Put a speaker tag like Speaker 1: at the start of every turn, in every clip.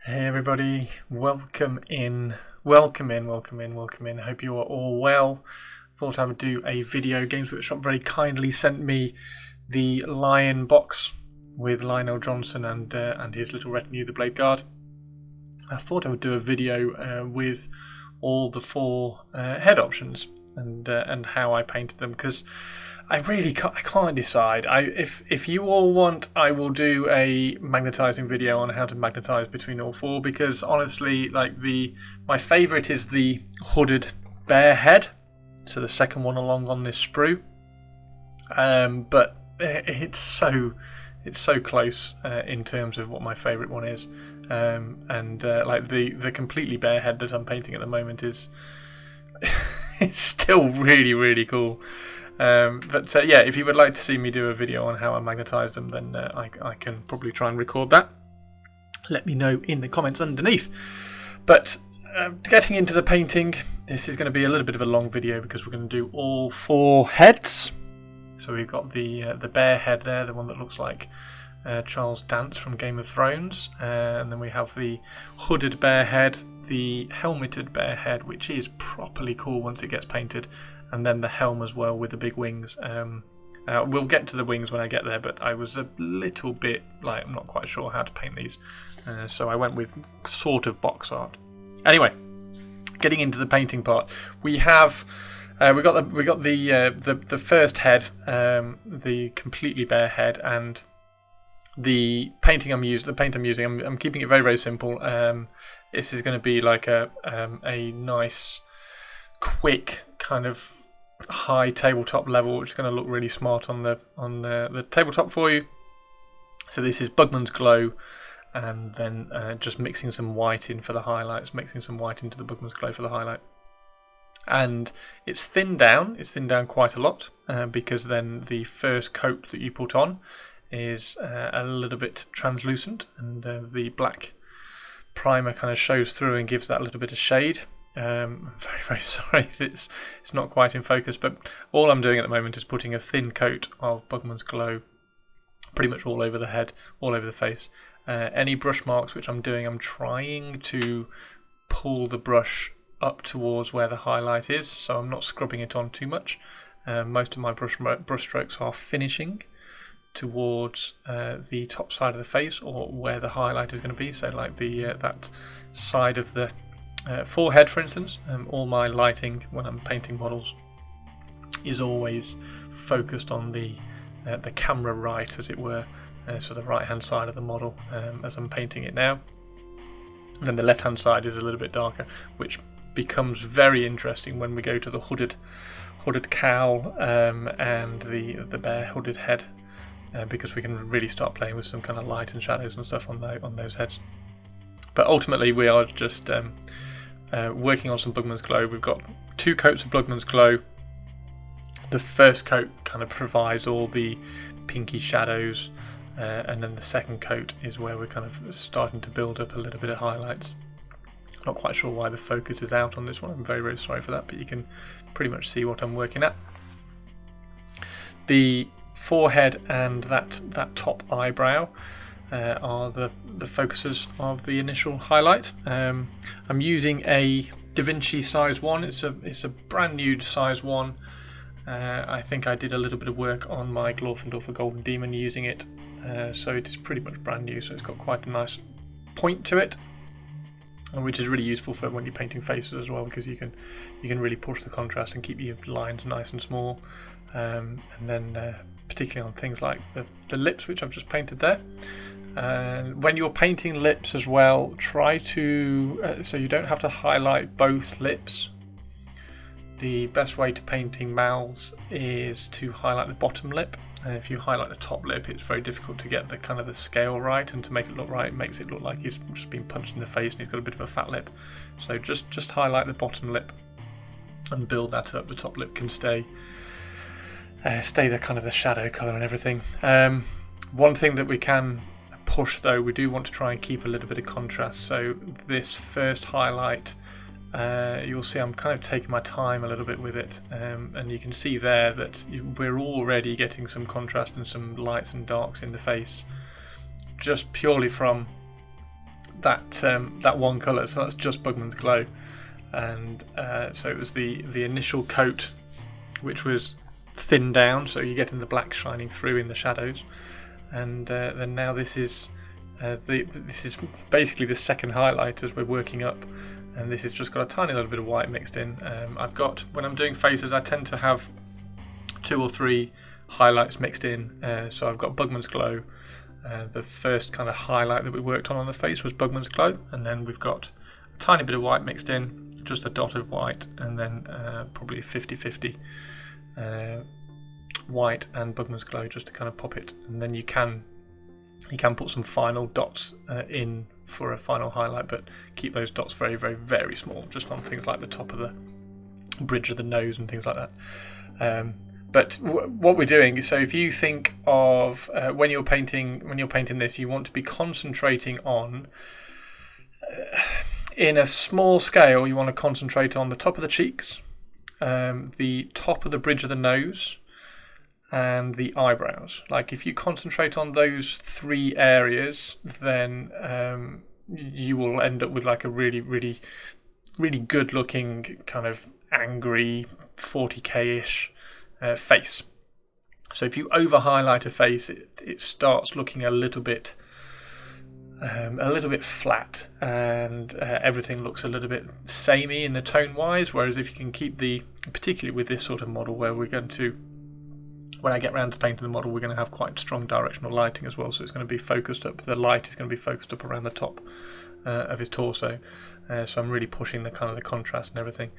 Speaker 1: Hey everybody, welcome in. Hope you are all well. Thought I would do a video. Games Workshop very kindly sent me the Lion box with Lionel Johnson and his little retinue, the Blade Guard. I thought I would do a video with all the four head options and how I painted them, because I can't decide. If you all want, I will do a magnetizing video on how to magnetize between all four, because honestly, my favorite is the hooded bear head, so the second one along on this sprue. But it's so close in terms of what my favorite one is. Like the completely bare head that I'm painting at the moment is it's still really cool. Yeah, if you would like to see me do a video on how I magnetize them, then I can probably try and record that. Let me know in the comments underneath. But getting into the painting, this is going to be a little bit of a long video because we're going to do all four heads. So we've got the bear head there, the one that looks like Charles Dance from Game of Thrones, and then we have the hooded bear head, the helmeted bear head, which is properly cool once it gets painted, and then the helm as well with the big wings. We'll get to the wings when I get there, but I was a little bit I'm not quite sure how to paint these, so I went with sort of box art. Anyway, getting into the painting part, we got the first head, the completely bare head, and the paint I'm using. I'm keeping it very simple. This is going to be like a nice, quick kind of high tabletop level, which is going to look really smart on the tabletop for you. So this is Bugman's Glow, and then just mixing some white in for the highlights, mixing some white into the Bugman's Glow for the highlight. And it's thinned down quite a lot, because then the first coat that you put on is a little bit translucent, and the black primer kind of shows through and gives that little bit of shade. I'm very sorry, it's not quite in focus, but all I'm doing at the moment is putting a thin coat of Bugman's Glow pretty much all over the head, all over the face. Any brush marks which I'm doing, I'm trying to pull the brush up towards where the highlight is, so I'm not scrubbing it on too much. Most of my brush strokes are finishing towards the top side of the face, or where the highlight is going to be, so like that side of the forehead, for instance. All my lighting when I'm painting models is always focused on the camera right, as it were, so the right hand side of the model as I'm painting it now. And then the left hand side is a little bit darker, which becomes very interesting when we go to the hooded cowl and the bare hooded head, because we can really start playing with some kind of light and shadows and stuff on those heads. But ultimately we are just working on some Bugman's Glow. We've got 2 coats of Bugman's Glow. The first coat kind of provides all the pinky shadows, and then the second coat is where we're kind of starting to build up a little bit of highlights. Not quite sure why the focus is out on this one. I'm very sorry for that, but you can pretty much see what I'm working at. The forehead and that top eyebrow are the focuses of the initial highlight. I'm using a Da Vinci size 1. It's a brand new size 1. I think I did a little bit of work on my Glorfindorfer Golden Demon using it, so it is pretty much brand new. So it's got quite a nice point to it, which is really useful for when you're painting faces as well, because you can really push the contrast and keep your lines nice and small. And then particularly on things like the lips, which I've just painted there. When you're painting lips as well, try to so you don't have to highlight both lips. The best way to painting mouths is to highlight the bottom lip, and if you highlight the top lip, it's very difficult to get the scale right, and to make it look right, it makes it look like he's just been punched in the face and he's got a bit of a fat lip. So just highlight the bottom lip and build that up. The top lip can stay the kind of the shadow colour and everything. One thing that we can push though, we do want to try and keep a little bit of contrast. So this first highlight, you'll see I'm kind of taking my time a little bit with it, and you can see there that we're already getting some contrast and some lights and darks in the face, just purely from that one colour, so that's just Bugman's Glow. And so it was the initial coat, which was thinned down, so you're getting the black shining through in the shadows. And then now this is basically the second highlight as we're working up, and this has just got a tiny little bit of white mixed in. I've got, when I'm doing faces, I tend to have 2 or 3 highlights mixed in. So I've got Bugman's Glow. The first kind of highlight that we worked on the face was Bugman's Glow, and then we've got a tiny bit of white mixed in, just a dot of white, and then probably 50-50 white and Bugman's Glow, just to kind of pop it. And then you can put some final dots in for a final highlight, but keep those dots very, very, very small, just on things like the top of the bridge of the nose and things like that. But what we're doing, so if you think of when you're painting this, you want to be concentrating on, in a small scale, you want to concentrate on the top of the cheeks, the top of the bridge of the nose, and the eyebrows. Like, if you concentrate on those 3 areas, then you will end up with like a really, really, really good looking kind of angry 40k-ish face. So if you over highlight a face, it starts looking a little bit flat, and everything looks a little bit samey in the tone wise. Whereas if you can keep particularly with this sort of model, where we're going to, when I get around to painting the model, we're going to have quite strong directional lighting as well. So it's going to be focused up. The light is going to be focused up around the top of his torso. So I'm really pushing the kind of the contrast and everything.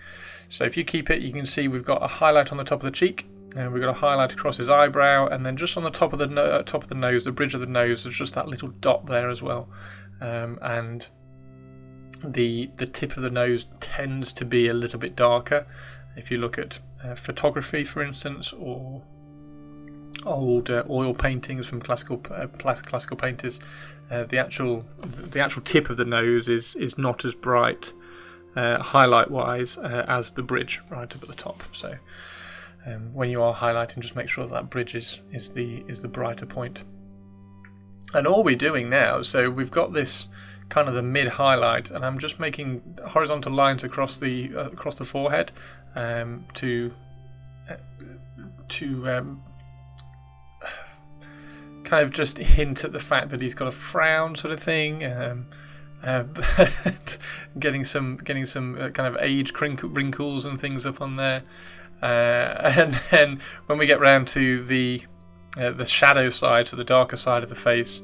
Speaker 1: So if you keep it, you can see we've got a highlight on the top of the cheek. We've got a highlight across his eyebrow, and then just on the top of the nose, the bridge of the nose, there's just that little dot there as well. And the tip of the nose tends to be a little bit darker. If you look at photography, for instance, or old oil paintings from classical painters, the actual tip of the nose is not as bright highlight wise as the bridge right up at the top. So when you are highlighting, just make sure that bridge is the brighter point. And all we're doing now, so we've got this kind of the mid highlight, and I'm just making horizontal lines across the forehead to kind of just hint at the fact that he's got a frown sort of thing. Getting some kind of age wrinkles and things up on there. And then when we get round to the shadow side, so the darker side of the face,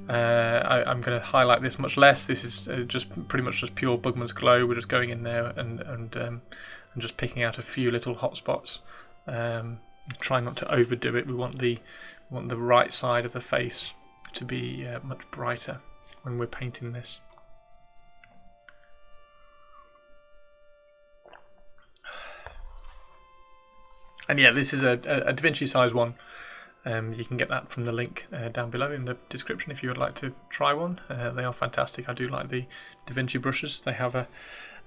Speaker 1: I'm going to highlight this much less. This is just pretty much just pure Bugman's Glow. We're just going in there and just picking out a few little hot spots. Try not to overdo it. We want the right side of the face to be much brighter when we're painting this. And yeah, this is a Da Vinci size one. You can get that from the link down below in the description if you would like to try one. They are fantastic. I do like the Da Vinci brushes. They have a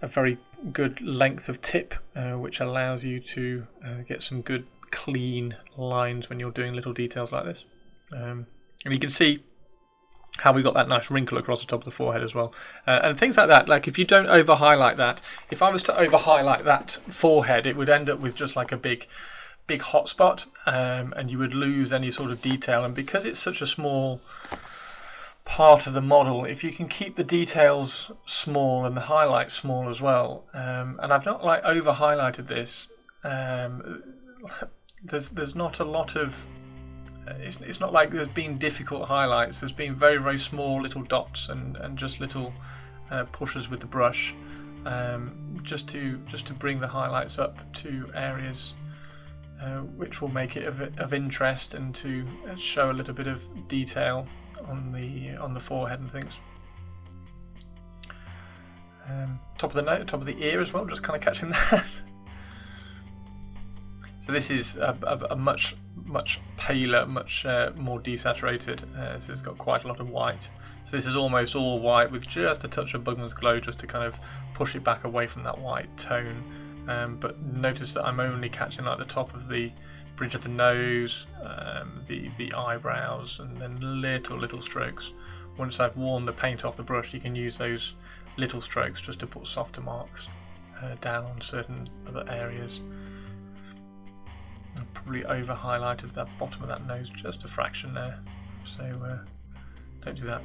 Speaker 1: very good length of tip, which allows you to get some good clean lines when you're doing little details like this. And you can see how we got that nice wrinkle across the top of the forehead as well. And things like that, like if you don't over highlight that, if I was to over highlight that forehead, it would end up with just like a big hot spot, and you would lose any sort of detail. And because it's such a small part of the model, if you can keep the details small and the highlights small as well, and I've not like over highlighted this, there's not a lot of, it's not like there's been difficult highlights. There's been very, very small little dots and just little pushes with the brush, just to bring the highlights up to areas which will make it of interest, and to show a little bit of detail on the forehead and things. Top of the ear as well, just kind of catching that. So this is a much paler, much more desaturated. This has got quite a lot of white. So this is almost all white with just a touch of Bugman's Glow, just to kind of push it back away from that white tone. But notice that I'm only catching like the top of the bridge of the nose, the eyebrows, and then little strokes once I've worn the paint off the brush, you can use those little strokes just to put softer marks down on certain other areas. I've probably over highlighted that bottom of that nose just a fraction there, so don't do that.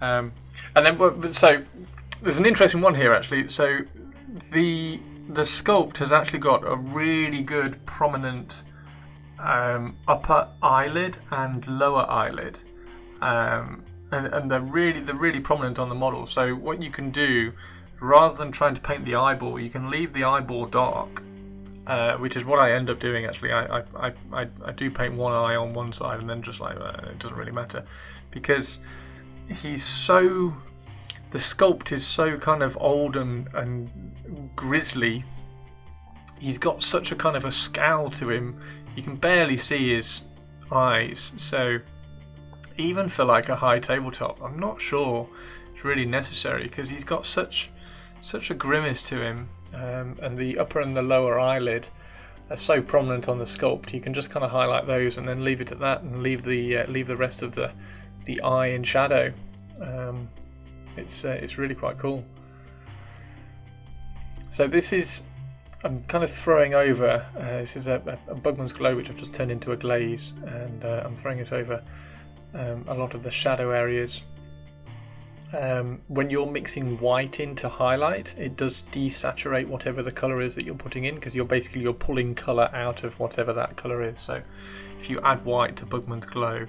Speaker 1: And then, so there's an interesting one here actually. So the sculpt has actually got a really good prominent upper eyelid and lower eyelid, and they're really prominent on the model. So what you can do, rather than trying to paint the eyeball, you can leave the eyeball dark, which is what I end up doing actually. I do paint one eye on one side and then just like it doesn't really matter, because he's so, the sculpt is so kind of old and grisly. He's got such a kind of a scowl to him. You can barely see his eyes. So even for like a high tabletop, I'm not sure it's really necessary, because he's got such a grimace to him, and the upper and the lower eyelid are so prominent on the sculpt. You can just kind of highlight those and then leave it at that, and leave the rest of the eye in shadow. It's really quite cool. So this is, I'm kind of throwing over, this is a Bugman's Glow which I've just turned into a glaze, and I'm throwing it over a lot of the shadow areas. When you're mixing white in to highlight, it does desaturate whatever the colour is that you're putting in, because you're pulling colour out of whatever that colour is. So if you add white to Bugman's Glow,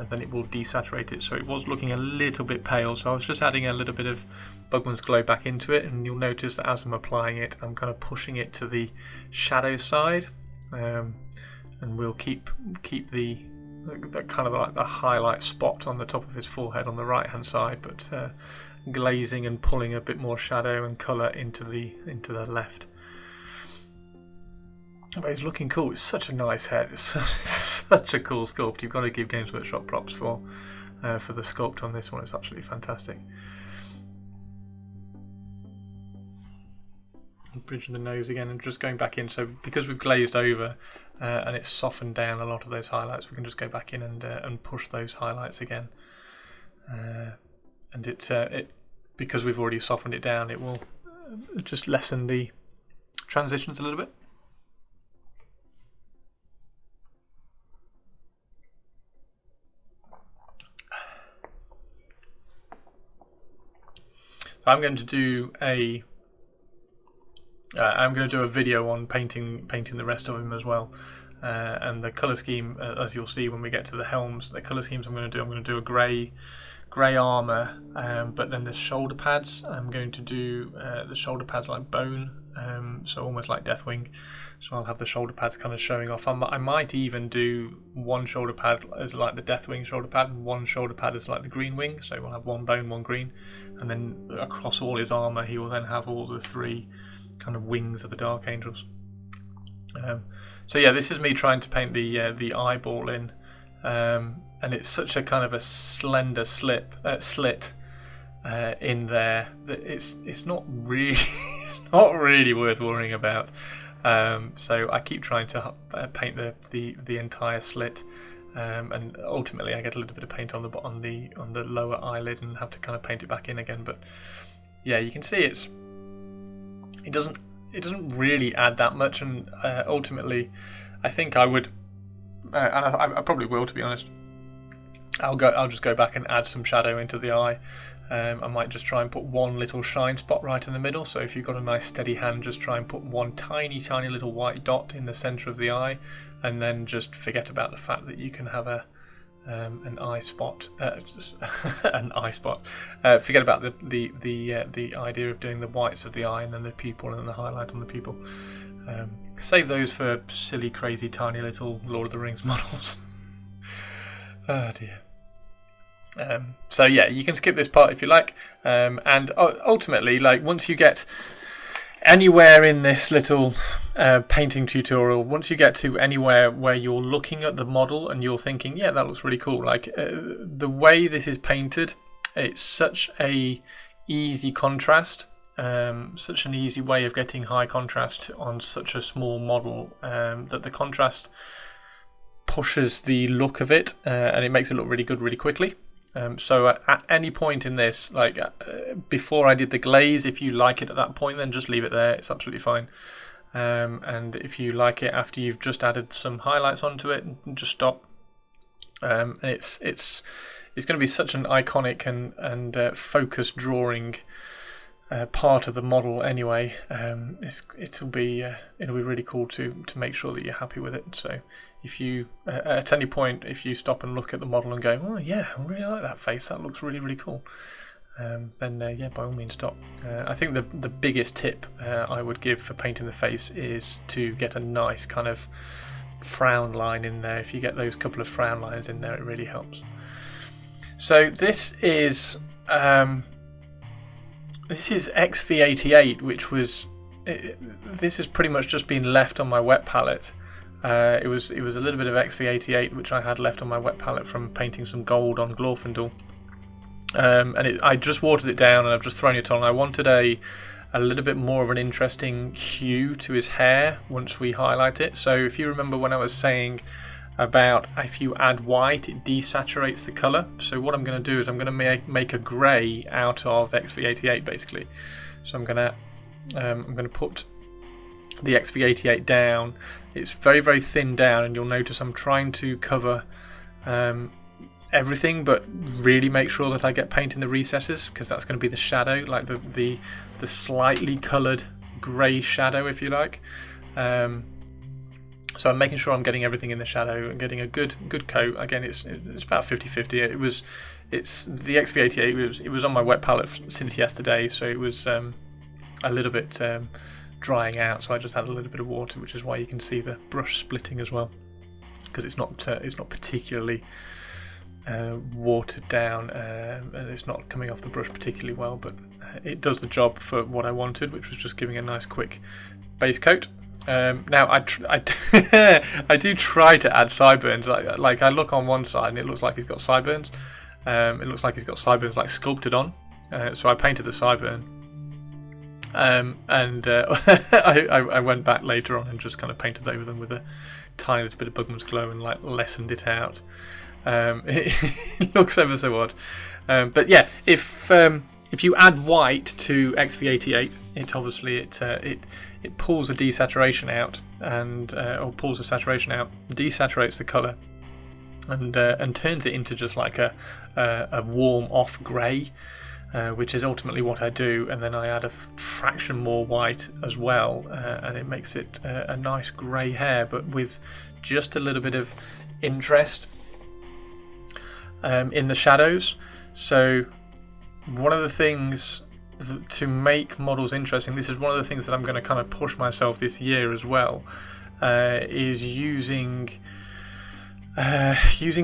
Speaker 1: then it will desaturate it. So it was looking a little bit pale, so I was just adding a little bit of Bugman's Glow back into it, and you'll notice that as I'm applying it, I'm kind of pushing it to the shadow side, and we'll keep the kind of like the highlight spot on the top of his forehead on the right hand side, but glazing and pulling a bit more shadow and colour into the left. But he's looking cool. It's such a nice head. It's such a cool sculpt. You've got to give Games Workshop props for the sculpt on this one. It's absolutely fantastic. Bridging the nose again and just going back in. So because we've glazed over and it's softened down a lot of those highlights, we can just go back in and push those highlights again. And it because we've already softened it down, it will just lessen the transitions a little bit. I'm going to do a video on painting the rest of him as well, and the colour scheme, as you'll see when we get to the helms, the colour schemes I'm going to do a grey armour, but then the shoulder pads, I'm going to do the shoulder pads like bone, so almost like Deathwing. So I'll have the shoulder pads kind of showing off. I might even do one shoulder pad as like the Deathwing shoulder pad, and one shoulder pad as like the Green Wing. So we'll have one bone, one green, and then across all his armour he will then have all the three kind of wings of the Dark Angels. So yeah, this is me trying to paint the eyeball in, and it's such a kind of a slender slit in there that it's not really it's not really worth worrying about. So I keep trying to paint the entire slit, and ultimately I get a little bit of paint on the lower eyelid and have to kind of paint it back in again. But yeah, you can see it doesn't really add that much, and ultimately I think I would, and I probably will, to be honest. I'll just go back and add some shadow into the eye. I might just try and put one little shine spot right in the middle. So if you've got a nice steady hand, just try and put one tiny little white dot in the centre of the eye, and then just forget about the fact that you can have an eye spot, an eye spot. Forget about the idea of doing the whites of the eye and then the pupil and then the highlight on the pupil. Save those for silly, crazy, tiny little Lord of the Rings models. Oh dear. So yeah, you can skip this part if you like, and ultimately, like, once you get anywhere in this little painting tutorial, once you get to anywhere where you're looking at the model and you're thinking, yeah, that looks really cool, like the way this is painted, it's such a easy contrast, such an easy way of getting high contrast on such a small model, that the contrast pushes the look of it, and it makes it look really good really quickly. So at any point in this, like before I did the glaze, if you like it at that point, then just leave it there. It's absolutely fine. And if you like it after you've just added some highlights onto it, just stop. And it's going to be such an iconic and focused drawing part of the model anyway. It'll be really cool to make sure that you're happy with it. So if you at any point, if you stop and look at the model and go, oh yeah, I really like that face, that looks really really cool, then yeah, by all means stop. I think the biggest tip I would give for painting the face is to get a nice kind of frown line in there. If you get those couple of frown lines in there, it really helps. So this is XV88, which was this has pretty much just been left on my wet palette. It was a little bit of XV88 which I had left on my wet palette from painting some gold on Glorfindel, and I just watered it down and I've just thrown it on. I wanted a little bit more of an interesting hue to his hair once we highlight it. So if you remember when I was saying about if you add white, it desaturates the colour. So what I'm going to do is I'm going to make a grey out of XV88 basically. So I'm going to put the XV88 down. It's very very thin down, and you'll notice I'm trying to cover everything, but really make sure that I get paint in the recesses, because that's going to be the shadow, like the slightly coloured grey shadow, if you like. So I'm making sure I'm getting everything in the shadow and getting a good coat. Again, it's about 50-50. It's the XV88. It was on my wet palette since yesterday, so it was a little bit drying out. So I just had a little bit of water, which is why you can see the brush splitting as well, because it's not particularly watered down, and it's not coming off the brush particularly well. But it does the job for what I wanted, which was just giving a nice quick base coat. Now I do try to add sideburns. Like I look on one side and it looks like he's got sideburns. It looks like he's got sideburns like sculpted on. So I painted the sideburn, and I went back later on and just kind of painted over them with a tiny little bit of Bugman's Glow and like lessened it out. It looks ever so odd, but yeah, if you add white to XV88, it obviously it pulls the desaturation out, and or pulls the saturation out, desaturates the colour, and turns it into just like a warm off grey, which is ultimately what I do. And then I add a fraction more white as well, and it makes it a nice grey hair, but with just a little bit of interest in the shadows. So one of the things to make models interesting, this is one of the things that I'm going to kind of push myself this year as well, is using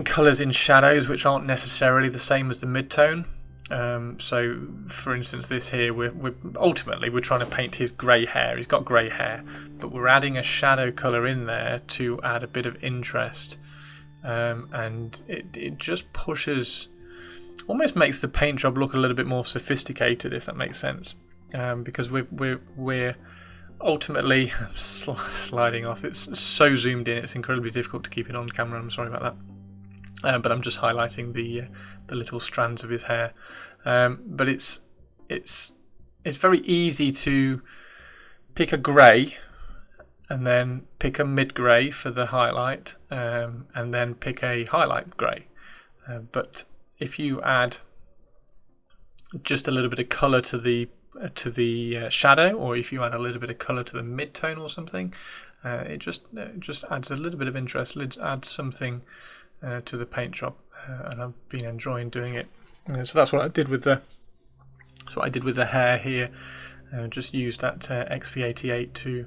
Speaker 1: colours in shadows which aren't necessarily the same as the mid-tone. So for instance, this here, we're ultimately trying to paint his grey hair. He's got grey hair, but we're adding a shadow colour in there to add a bit of interest, and it just pushes, almost makes the paint job look a little bit more sophisticated, if that makes sense, because we're ultimately sliding off. It's so zoomed in, it's incredibly difficult to keep it on camera. I'm sorry about that, but I'm just highlighting the little strands of his hair. But it's very easy to pick a grey and then pick a mid grey for the highlight, and then pick a highlight grey, but if you add just a little bit of colour to the shadow, or if you add a little bit of colour to the mid-tone or something, it just adds a little bit of interest, adds something to the paint job, and I've been enjoying doing it. So that's what I did with the hair here. Just used that XV88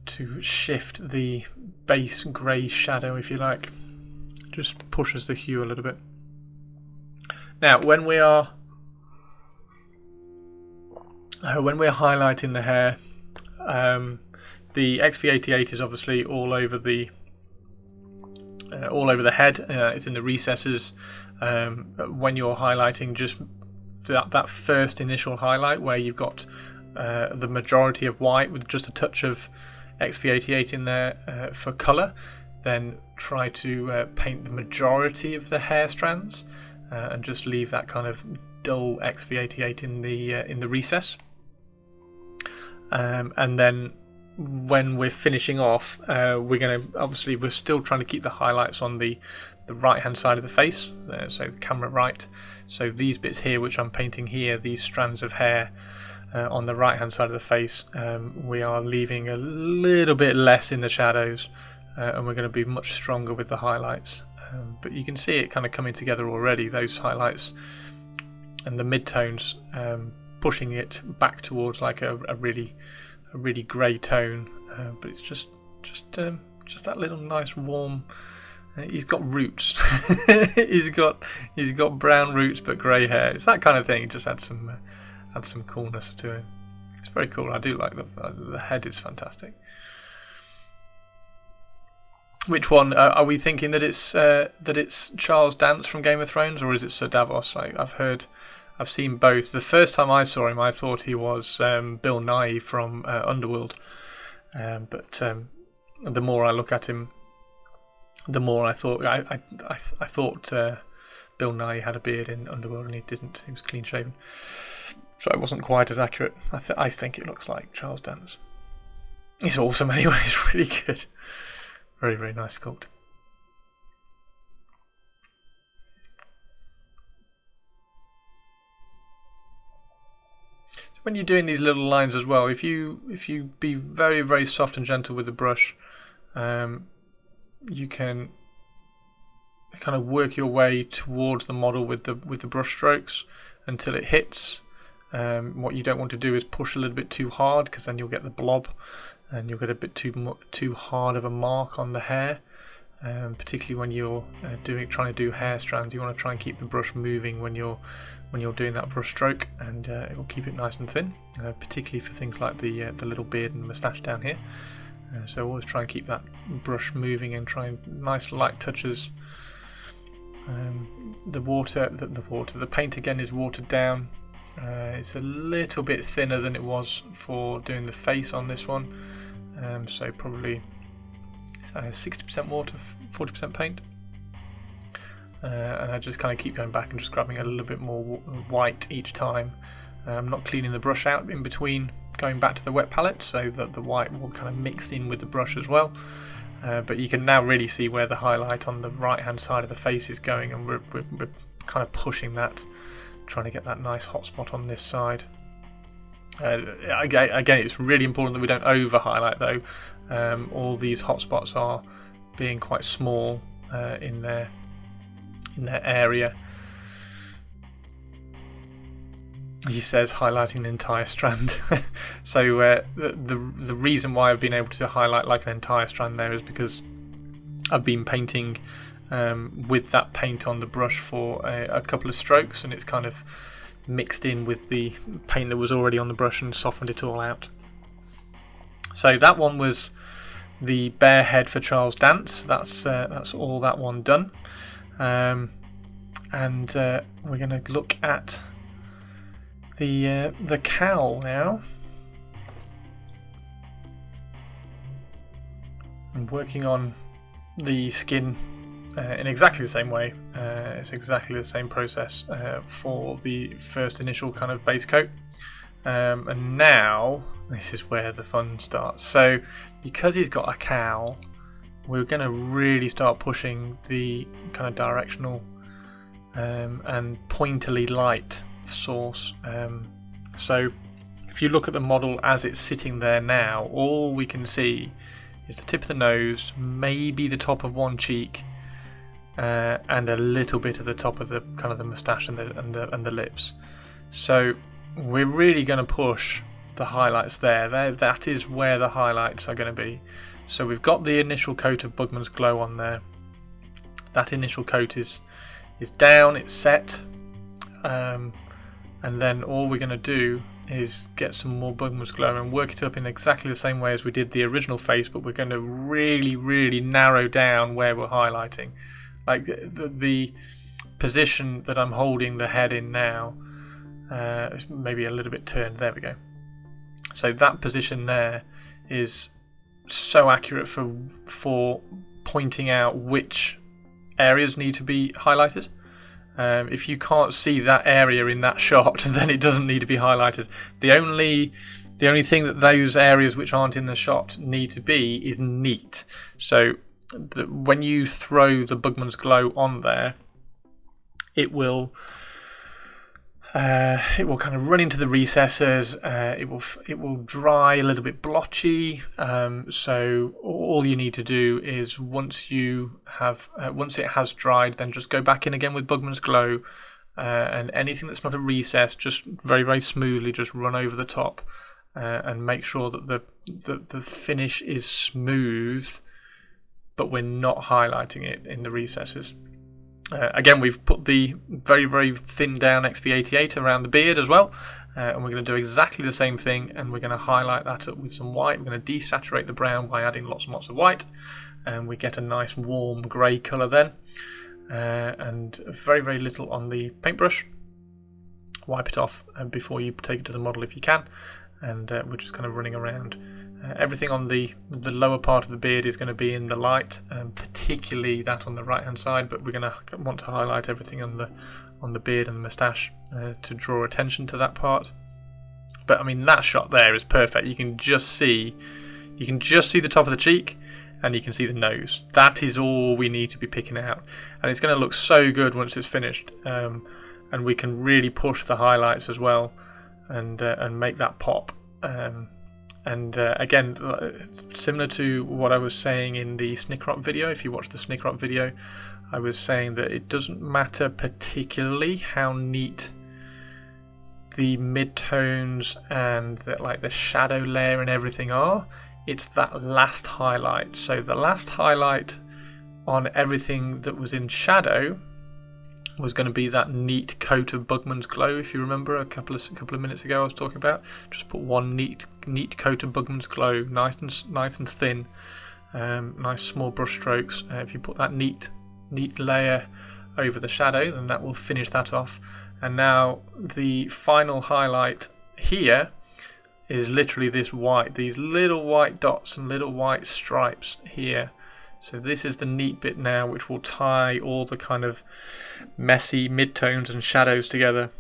Speaker 1: to shift the base grey shadow, if you like. Just pushes the hue a little bit. Now, when we are highlighting the hair, the XV88 is obviously all over the head. It's in the recesses. When you're highlighting, just that first initial highlight where you've got the majority of white with just a touch of XV88 in there for colour, then try to paint the majority of the hair strands and just leave that kind of dull XV88 in the recess. And then when we're finishing off, we're still trying to keep the highlights on the right hand side of the face, so the camera right. So these bits here which I'm painting here, these strands of hair on the right hand side of the face, we are leaving a little bit less in the shadows, and we're going to be much stronger with the highlights. But you can see it kind of coming together already, those highlights and the midtones, pushing it back towards like a really grey tone, but it's just that little nice warm. He's got roots. he's got brown roots but grey hair. It's that kind of thing. It just adds some coolness to it. It's very cool. I do like the head is fantastic. Which one are we thinking that it's Charles Dance from Game of Thrones, or is it Sir Davos? I've seen both. The first time I saw him, I thought he was Bill Nighy from Underworld, but the more I look at him, the more I thought I thought Bill Nighy had a beard in Underworld, and he didn't. He was clean shaven, so it wasn't quite as accurate. I think it looks like Charles Dance. He's awesome anyway. He's really good. Very, very nice sculpt. When you're doing these little lines as well, if you be very, very soft and gentle with the brush, you can kind of work your way towards the model with the brush strokes until it hits. What you don't want to do is push a little bit too hard, because then you'll get the blob and you'll get a bit too hard of a mark on the hair. Particularly when you're trying to do hair strands, you want to try and keep the brush moving when you're doing that brush stroke, and it will keep it nice and thin. Particularly for things like the little beard and moustache down here. So always try and keep that brush moving and try and nice light touches. The paint again is watered down. It's a little bit thinner than it was for doing the face on this one. So probably 60% water, 40% paint. And I just kind of keep going back and just grabbing a little bit more white each time. I'm not cleaning the brush out in between going back to the wet palette, so that the white will kind of mix in with the brush as well. But you can now really see where the highlight on the right hand side of the face is going, and we're kind of pushing that, trying to get that nice hot spot on this side. Again, it's really important that we don't over highlight though. All these hot spots are being quite small in their area. He says highlighting an entire strand. So the reason why I've been able to highlight like an entire strand there is because I've been painting with that paint on the brush for a couple of strokes, and it's kind of mixed in with the paint that was already on the brush and softened it all out. So that one was the bear head for Charles Dance. That's all that one done. And we're going to look at the cowl now. I'm working on the skin in exactly the same way. It's exactly the same process for the first initial kind of base coat. And now this is where the fun starts. So because he's got a cowl, we're going to really start pushing the kind of directional and pointily light source. So if you look at the model as it's sitting there now, all we can see is the tip of the nose, maybe the top of one cheek, and a little bit of the top of the kind of the moustache and the lips. So we're really going to push the highlights there. That is where the highlights are going to be. So we've got the initial coat of Bugman's Glow on there. That initial coat is down, it's set, and then all we're going to do is get some more Bugman's Glow and work it up in exactly the same way as we did the original face, but we're going to really, really narrow down where we're highlighting. Like the position that I'm holding the head in now, is maybe a little bit turned. There we go. So that position there is so accurate for pointing out which areas need to be highlighted. If you can't see that area in that shot, then it doesn't need to be highlighted. The only thing that those areas which aren't in the shot need to be is neat. So when you throw the Bugman's Glow on there, it will kind of run into the recesses. It will dry a little bit blotchy. So all you need to do is once it has dried, then just go back in again with Bugman's Glow, and anything that's not a recess, just very, very smoothly just run over the top, and make sure that the finish is smooth, but we're not highlighting it in the recesses. Again, we've put the very, very thin down XV88 around the beard as well, and we're going to do exactly the same thing, and we're going to highlight that up with some white. We're going to desaturate the brown by adding lots and lots of white, and we get a nice warm grey colour then, and very, very little on the paintbrush. Wipe it off before you take it to the model if you can, and we're just kind of running around. Everything on the lower part of the beard is going to be in the light, particularly that on the right hand side, but we're going to want to highlight everything on the beard and the moustache to draw attention to that part. But I mean, that shot there is perfect. You can just see the top of the cheek, and you can see the nose. That is all we need to be picking out, and it's going to look so good once it's finished. And we can really push the highlights as well, and make that pop. Again, similar to what I was saying in the Snickrot video, if you watch the Snickrot video, I was saying that it doesn't matter particularly how neat the midtones and the shadow layer and everything are. It's that last highlight. So the last highlight on everything that was in shadow was going to be that neat coat of Bugman's Glow. If you remember a couple of minutes ago, I was talking about just put one neat coat of Bugman's Glow, nice and thin, nice small brush strokes. If you put that neat layer over the shadow, then that will finish that off. And now the final highlight here is literally this white, these little white dots and little white stripes here. So this is the neat bit now, which will tie all the kind of messy midtones and shadows together.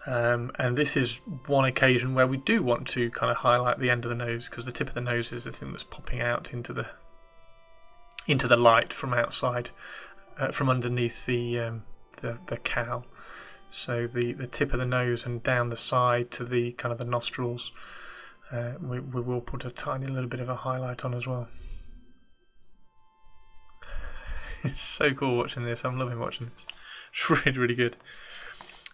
Speaker 1: And this is one occasion where we do want to kind of highlight the end of the nose, because the tip of the nose is the thing that's popping out into the light from outside, from underneath the cowl. So the tip of the nose and down the side to the kind of the nostrils, we will put a tiny little bit of a highlight on as well. It's so cool watching this. I'm loving watching this. It's really, really good.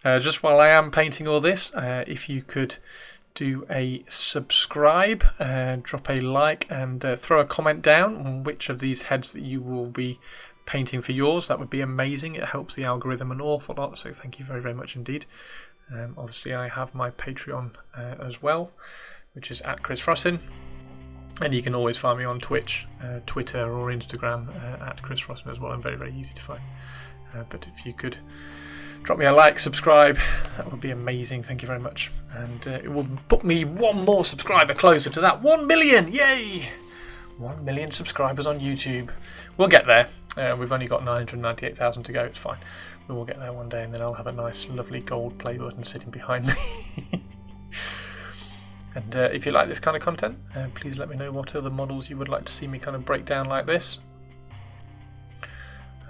Speaker 1: Just while I am painting all this, if you could do a subscribe, drop a like, and throw a comment down on which of these heads that you will be painting for yours, that would be amazing. It helps the algorithm an awful lot, so thank you very, very much indeed. Obviously, I have my Patreon as well, which is @ChrisFrossin. And you can always find me on Twitch, Twitter or Instagram @ChrisFrossin as well. I'm very, very easy to find. But if you could drop me a like, subscribe, that would be amazing. Thank you very much. And it will put me one more subscriber closer to that 1 million. Yay! 1 million subscribers on YouTube. We'll get there. We've only got 998,000 to go. It's fine. We will get there one day, and then I'll have a nice, lovely gold play button sitting behind me. And if you like this kind of content, please let me know what other models you would like to see me kind of break down like this.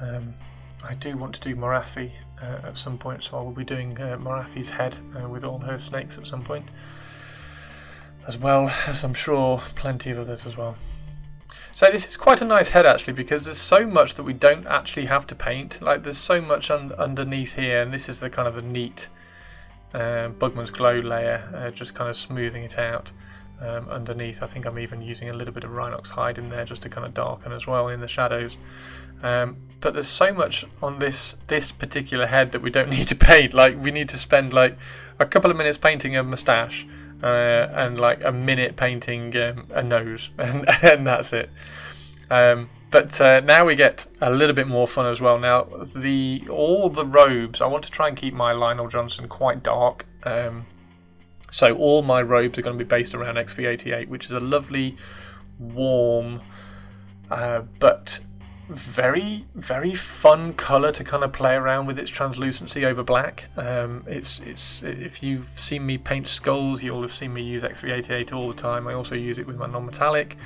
Speaker 1: I do want to do Morathi at some point, so I will be doing Morathi's head with all her snakes at some point, as well as I'm sure plenty of others as well. So this is quite a nice head actually, because there's so much that we don't actually have to paint. Like there's so much underneath here, and this is the kind of the neat Bugman's Glow layer, just kind of smoothing it out underneath. I think I'm even using a little bit of Rhinox hide in there just to kind of darken as well in the shadows. But there's so much on this particular head that we don't need to paint. Like we need to spend like a couple of minutes painting a moustache and like a minute painting a nose, and that's it. But now we get a little bit more fun as well. Now all the robes, I want to try and keep my Lionel Johnson quite dark. So all my robes are going to be based around XV88, which is a lovely, warm, but very, very fun colour to kind of play around with its translucency over black. It's if you've seen me paint skulls, you'll have seen me use X388 all the time. I also use it with my non-metallic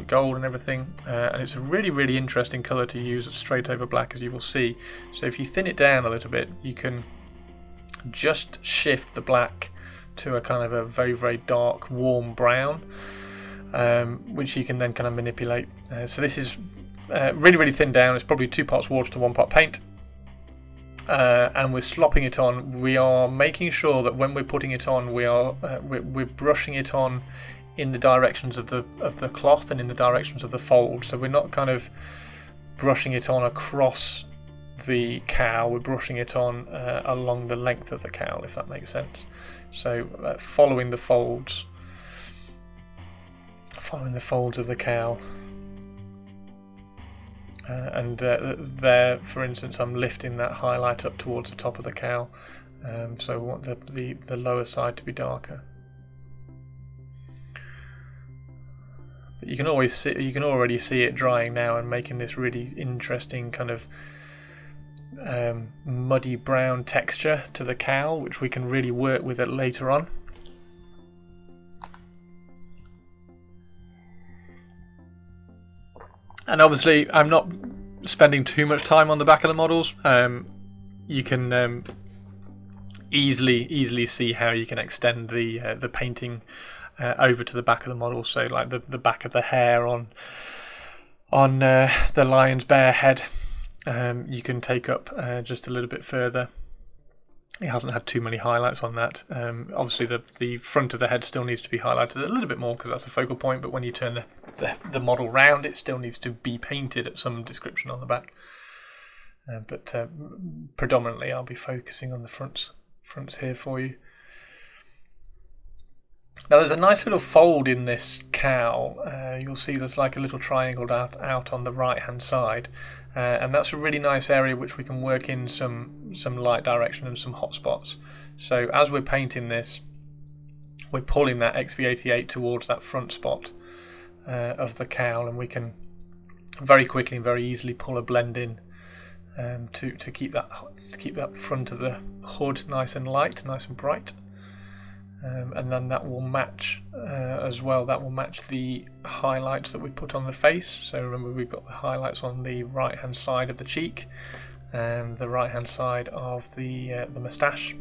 Speaker 1: gold and everything, and it's a really, really interesting colour to use straight over black, as you will see. So if you thin it down a little bit, you can just shift the black to a kind of a very, very dark, warm brown, which you can then kind of manipulate. So this is really, really thin down. It's probably 2 parts water to 1 part paint, and we're slopping it on. We are making sure that when we're putting it on, we're brushing it on in the directions of the cloth and in the directions of the fold. So we're not kind of brushing it on across the cowl. We're brushing it on along the length of the cowl, if that makes sense. So following the folds of the cowl. There, for instance, I'm lifting that highlight up towards the top of the cowl, so we want the lower side to be darker. But you can already see it drying now and making this really interesting kind of muddy brown texture to the cowl, which we can really work with it later on. And obviously, I'm not spending too much time on the back of the models. You can easily see how you can extend the painting over to the back of the model. So, like the back of the hair on the lion's bare head, you can take up just a little bit further. It hasn't had too many highlights on that. Obviously, the front of the head still needs to be highlighted a little bit more because that's a focal point, but when you turn the model round, it still needs to be painted at some description on the back. But predominantly, I'll be focusing on the fronts here for you. Now, there's a nice little fold in this cowl. You'll see there's like a little triangle out on the right-hand side. And that's a really nice area which we can work in some light direction and some hot spots. So as we're painting this, we're pulling that XV88 towards that front spot of the cowl, and we can very quickly and very easily pull a blend in to keep that front of the hood nice and light, nice and bright. And then that will match as well. That will match the highlights that we put on the face. So remember, we've got the highlights on the right hand side of the cheek and the right hand side of the moustache.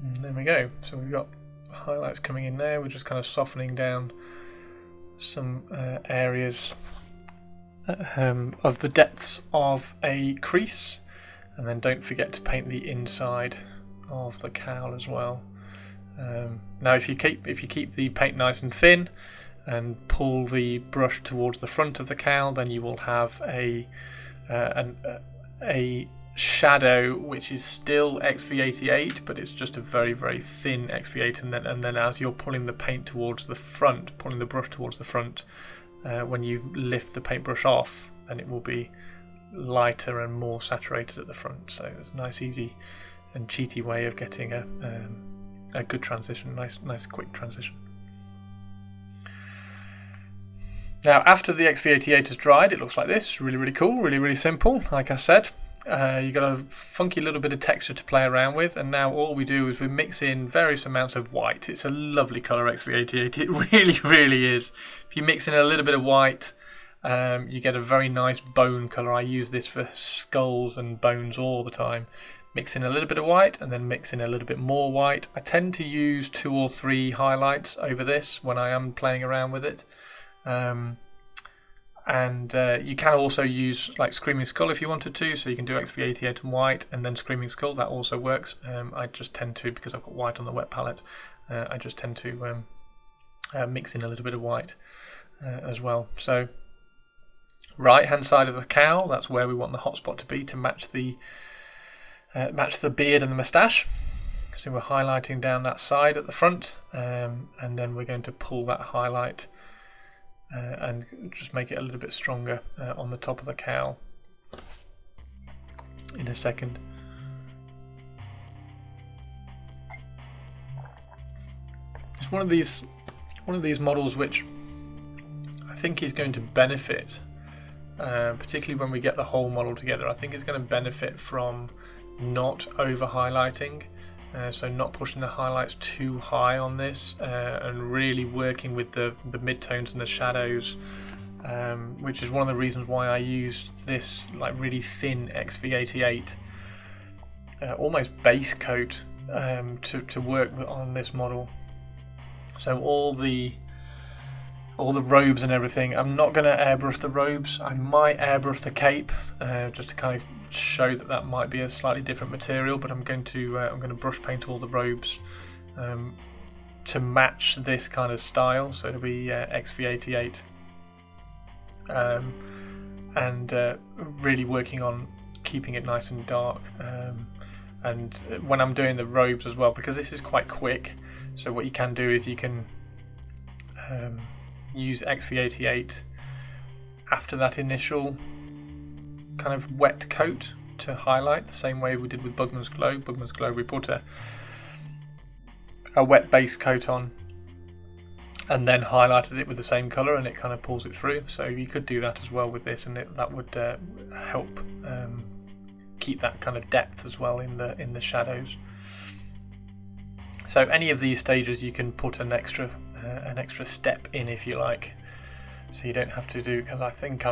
Speaker 1: And there we go. So we've got highlights coming in there. We're just kind of softening down some areas of the depths of a crease, and then don't forget to paint the inside of the cowl as well. Now, if you keep the paint nice and thin and pull the brush towards the front of the cowl, then you will have a shadow which is still XV88, but it's just a very, very thin XV8. And then as you're pulling the paint towards the front, pulling the brush towards the front, when you lift the paintbrush off, then it will be lighter and more saturated at the front. So it's a nice, easy and cheaty way of getting a good transition, nice quick transition. Now, after the XV88 has dried, it looks like this. Really, really cool, really, really simple. Like I said, you've got a funky little bit of texture to play around with, and now all we do is we mix in various amounts of white. It's a lovely colour, XV88. It really, really is. If you mix in a little bit of white, you get a very nice bone colour. I use this for skulls and bones all the time. Mix in a little bit of white and then mix in a little bit more white. I tend to use 2 or 3 highlights over this when I am playing around with it. You can also use like Screaming Skull if you wanted to, so you can do XV88 and white and then Screaming Skull. That also works. I just tend to, because I've got white on the wet palette, I just tend to mix in a little bit of white as well. So right hand side of the cowl, that's where we want the hot spot to be to match the beard and the moustache. So we're highlighting down that side at the front, and then we're going to pull that highlight and just make it a little bit stronger on the top of the cowl in a second. It's one of these models which I think is going to benefit, particularly when we get the whole model together. I think it's going to benefit from not over highlighting, so not pushing the highlights too high on this, and really working with the midtones and the shadows, which is one of the reasons why I used this like really thin XV88 almost base coat to work on this model. So all the robes and everything, I'm not going to airbrush the robes. I might airbrush the cape just to kind of show that might be a slightly different material, but I'm going to brush paint all the robes to match this kind of style. So it'll be XV88, and really working on keeping it nice and dark. And when I'm doing the robes as well, because this is quite quick, so what you can do is you can use XV88 after that initial kind of wet coat to highlight, the same way we did with Bugman's Glow. Bugman's Glow, we put a wet base coat on and then highlighted it with the same colour, and it kind of pulls it through. So you could do that as well with this, and that would help keep that kind of depth as well in the shadows. So any of these stages you can put an extra step in if you like, so you don't have to do, because I think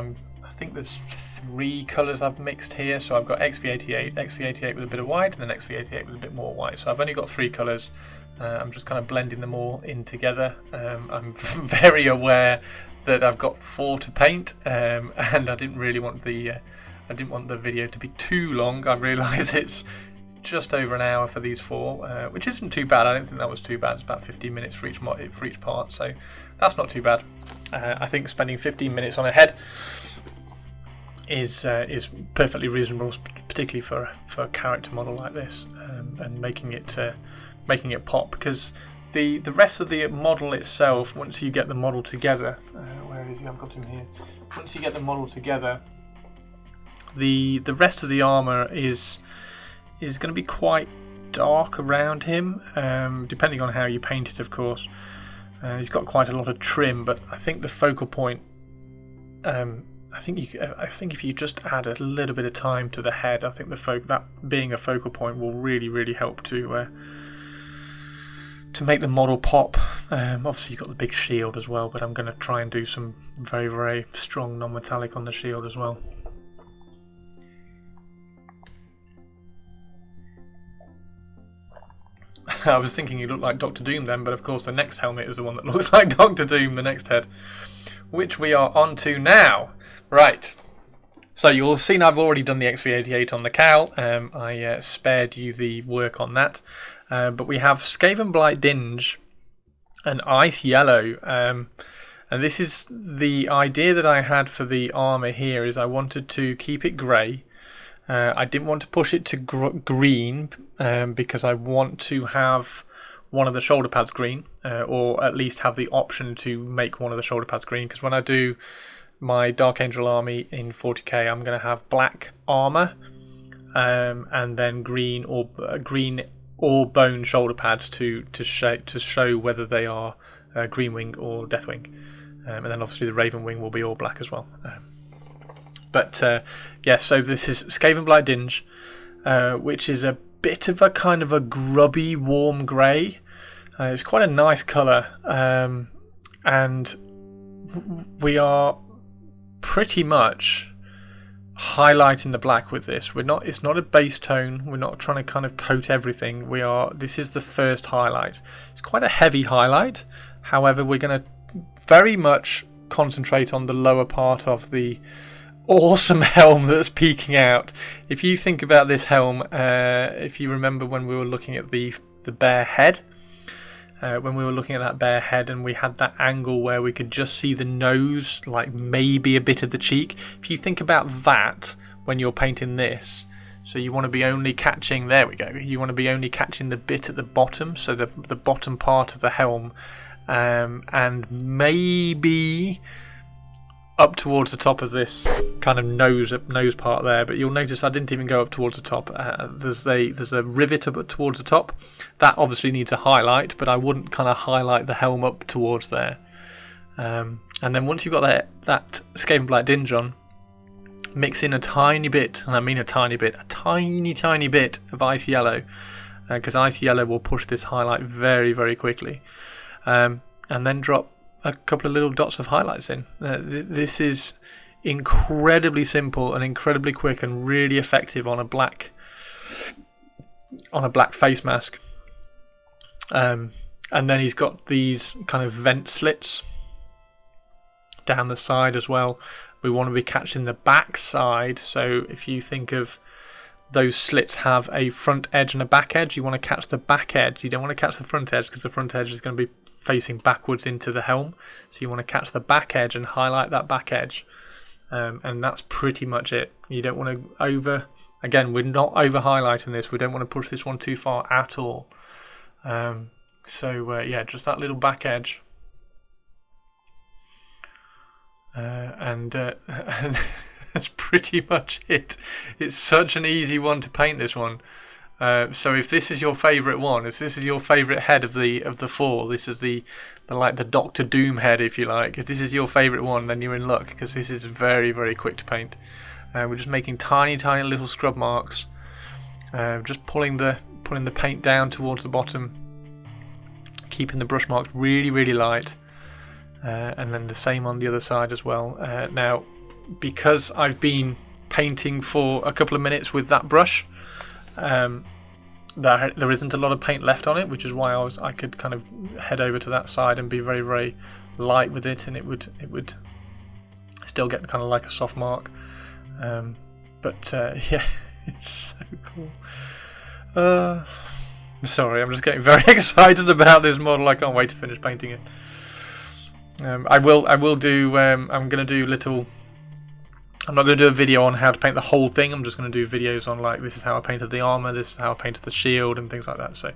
Speaker 1: there's 3 colours I've mixed here. So I've got XV88 with a bit of white, and then XV88 with a bit more white. So I've only got 3 colours. I'm just kind of blending them all in together. I'm very aware that I've got 4 to paint, and I didn't really want the video to be too long. I realise it's just over an hour for these 4, which isn't too bad. I don't think that was too bad. It's about 15 minutes for each part, so that's not too bad. I think spending 15 minutes on a head is perfectly reasonable, particularly for a character model like this, and making it pop. Because the rest of the model itself, once you get the model together, where is he? I've got him here. Once you get the model together, the rest of the armour is going to be quite dark around him, depending on how you paint it, of course. He's got quite a lot of trim, but I think the focal point, I think if you just add a little bit of time to the head, I think that being a focal point will really help to make the model pop. Obviously you've got the big shield as well, but I'm going to try and do some very strong non-metallic on the shield as well. I was thinking he looked like Doctor Doom then, but of course the next helmet is the one that looks like Doctor Doom, the next head, which we are on to now. Right, so you'll have seen I've already done the XV88 on the cowl. I spared you the work on that, but we have Skaven Blight Dinge and Ice Yellow, and this is the idea that I had for the armour here. Is I wanted to keep it grey. I didn't want to push it to green, because I want to have one of the shoulder pads green, or at least have the option to make one of the shoulder pads green, because when I do my Dark Angel army in 40k, I'm going to have black armour, and then green or bone shoulder pads to show whether they are green wing or death wing, and then obviously the raven wing will be all black as well. But yeah, so this is Skaven Blight Dinge, which is a bit of a kind of a grubby warm grey. It's quite a nice colour, and we are pretty much highlighting the black with this. It's not a base tone. We're not trying to kind of coat everything. This is the first highlight. It's quite a heavy highlight. However, we're going to very much concentrate on the lower part of the awesome helm that's peeking out. If you think about this helm, if you remember when we were looking at the bear head, when we were looking at that bear head and we had that angle where we could just see the nose, like maybe a bit of the cheek. If you think about that when you're painting this, so you want to be only catching, there we go, you want to be only catching the bit at the bottom, so the bottom part of the helm, and maybe up towards the top of this kind of nose part there. But you'll notice I didn't even go up towards the top. There's a rivet up towards the top. That obviously needs a highlight, but I wouldn't kind of highlight the helm up towards there. And then once you've got that Skaven Black dinge on, mix in a tiny bit, and I mean a tiny bit, a tiny bit of ice yellow, because ice yellow will push this highlight very, very quickly. And then drop a couple of little dots of highlights in. This is incredibly simple and incredibly quick and really effective on a black face mask. And then he's got these kind of vent slits down the side as well. We want to be catching the back side, so if you think of those slits have a front edge and a back edge, you want to catch the back edge. You don't want to catch the front edge, because the front edge is going to be facing backwards into the helm. So you want to catch the back edge and highlight that back edge. And that's pretty much it. You don't want to again, we're not over highlighting this. We don't want to push this one too far at all. Yeah, just that little back edge. And that's pretty much it. It's such an easy one to paint, this one. So if this is your favourite one, if this is your favourite head of the 4, this is the Doctor Doom head, if you like. If this is your favourite one, then you're in luck, because this is very, very quick to paint. We're just making tiny little scrub marks, just pulling the paint down towards the bottom, keeping the brush marks really, really light. And then the same on the other side as well. Now, because I've been painting for a couple of minutes with that brush, there isn't a lot of paint left on it, which is why I could kind of head over to that side and be very, very light with it, and it would still get kind of like a soft mark. Yeah, it's so cool. Sorry, I'm just getting very excited about this model. I can't wait to finish painting it. I will do. I'm going to do little. I'm not going to do a video on how to paint the whole thing. I'm just going to do videos on, like, this is how I painted the armor, this is how I painted the shield, and things like that. So,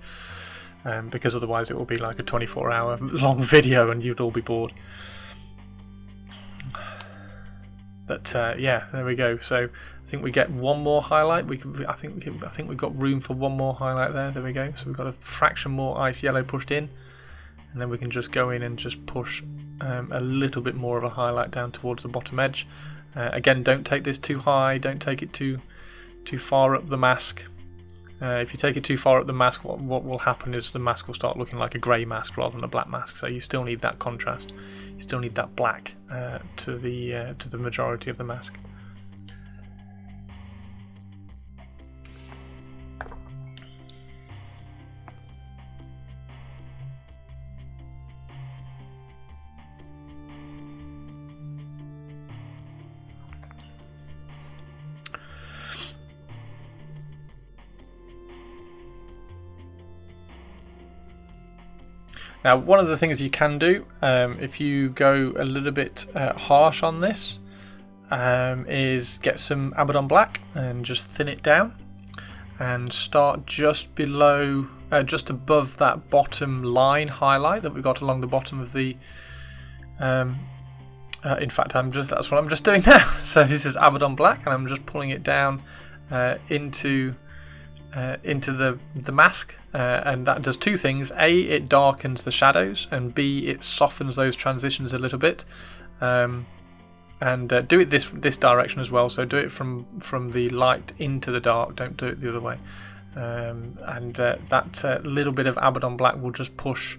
Speaker 1: because otherwise it will be like a 24-hour long video, and you'd all be bored. But yeah, there we go. So I think we get one more highlight. I think we've got room for one more highlight there. There we go. So we've got a fraction more ice yellow pushed in. And then we can just go in and just push a little bit more of a highlight down towards the bottom edge. Again, don't take this too high, don't take it too far up the mask. If you take it too far up the mask, what will happen is the mask will start looking like a grey mask rather than a black mask. So you still need that contrast. You still need that black to the majority of the mask. Now, one of the things you can do, if you go a little bit harsh on this, is get some Abaddon Black and just thin it down, and start just below, just above that bottom line highlight that we got along the bottom of the. In fact, that's what I'm just doing now. So this is Abaddon Black, and I'm just pulling it down into the mask, and that does two things. A, it darkens the shadows, and B, it softens those transitions a little bit. And do it this direction as well. So do it from the light into the dark. Don't do it the other way. That little bit of Abaddon Black will just push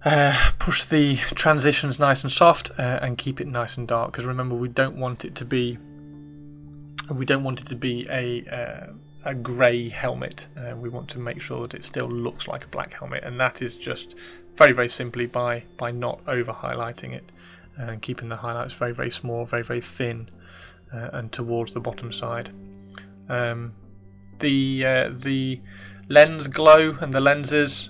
Speaker 1: the transitions nice and soft, and keep it nice and dark. Because remember, we don't want it to be a grey helmet. We want to make sure that it still looks like a black helmet, and that is just very, very simply by not over highlighting it and keeping the highlights very, very small, very, very thin, and towards the bottom side. The lens glow and the lenses,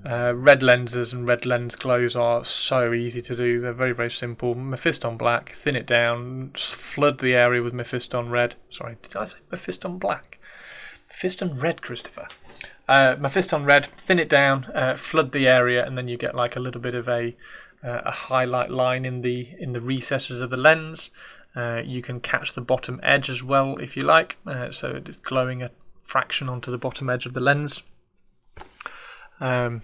Speaker 1: red lenses and red lens glows are so easy to do. They're very, very simple. Mephiston Black, thin it down, flood the area with Mephiston Red. Sorry, did I say Mephiston Black? Mephiston Red, Christopher. Mephiston Red, thin it down, flood the area, and then you get like a little bit of a highlight line in the recesses of the lens. You can catch the bottom edge as well if you like, so it's glowing a fraction onto the bottom edge of the lens. And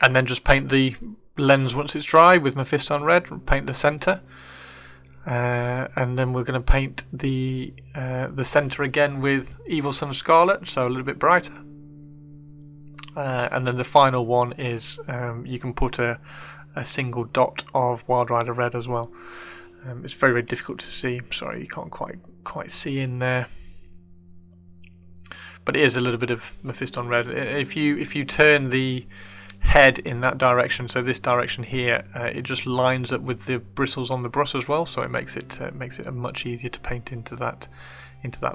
Speaker 1: and then just paint the lens once it's dry with Mephiston red, and paint the centre. And then we're going to paint the centre again with Evil Sun Scarlet, so a little bit brighter. And then the final one is you can put a single dot of Wild Rider red as well. It's very, very difficult to see. Sorry, you can't quite see in there. But it is a little bit of Mephiston red. If you turn the head in that direction, so this direction here, it just lines up with the bristles on the brush as well, so it makes it much easier to paint into that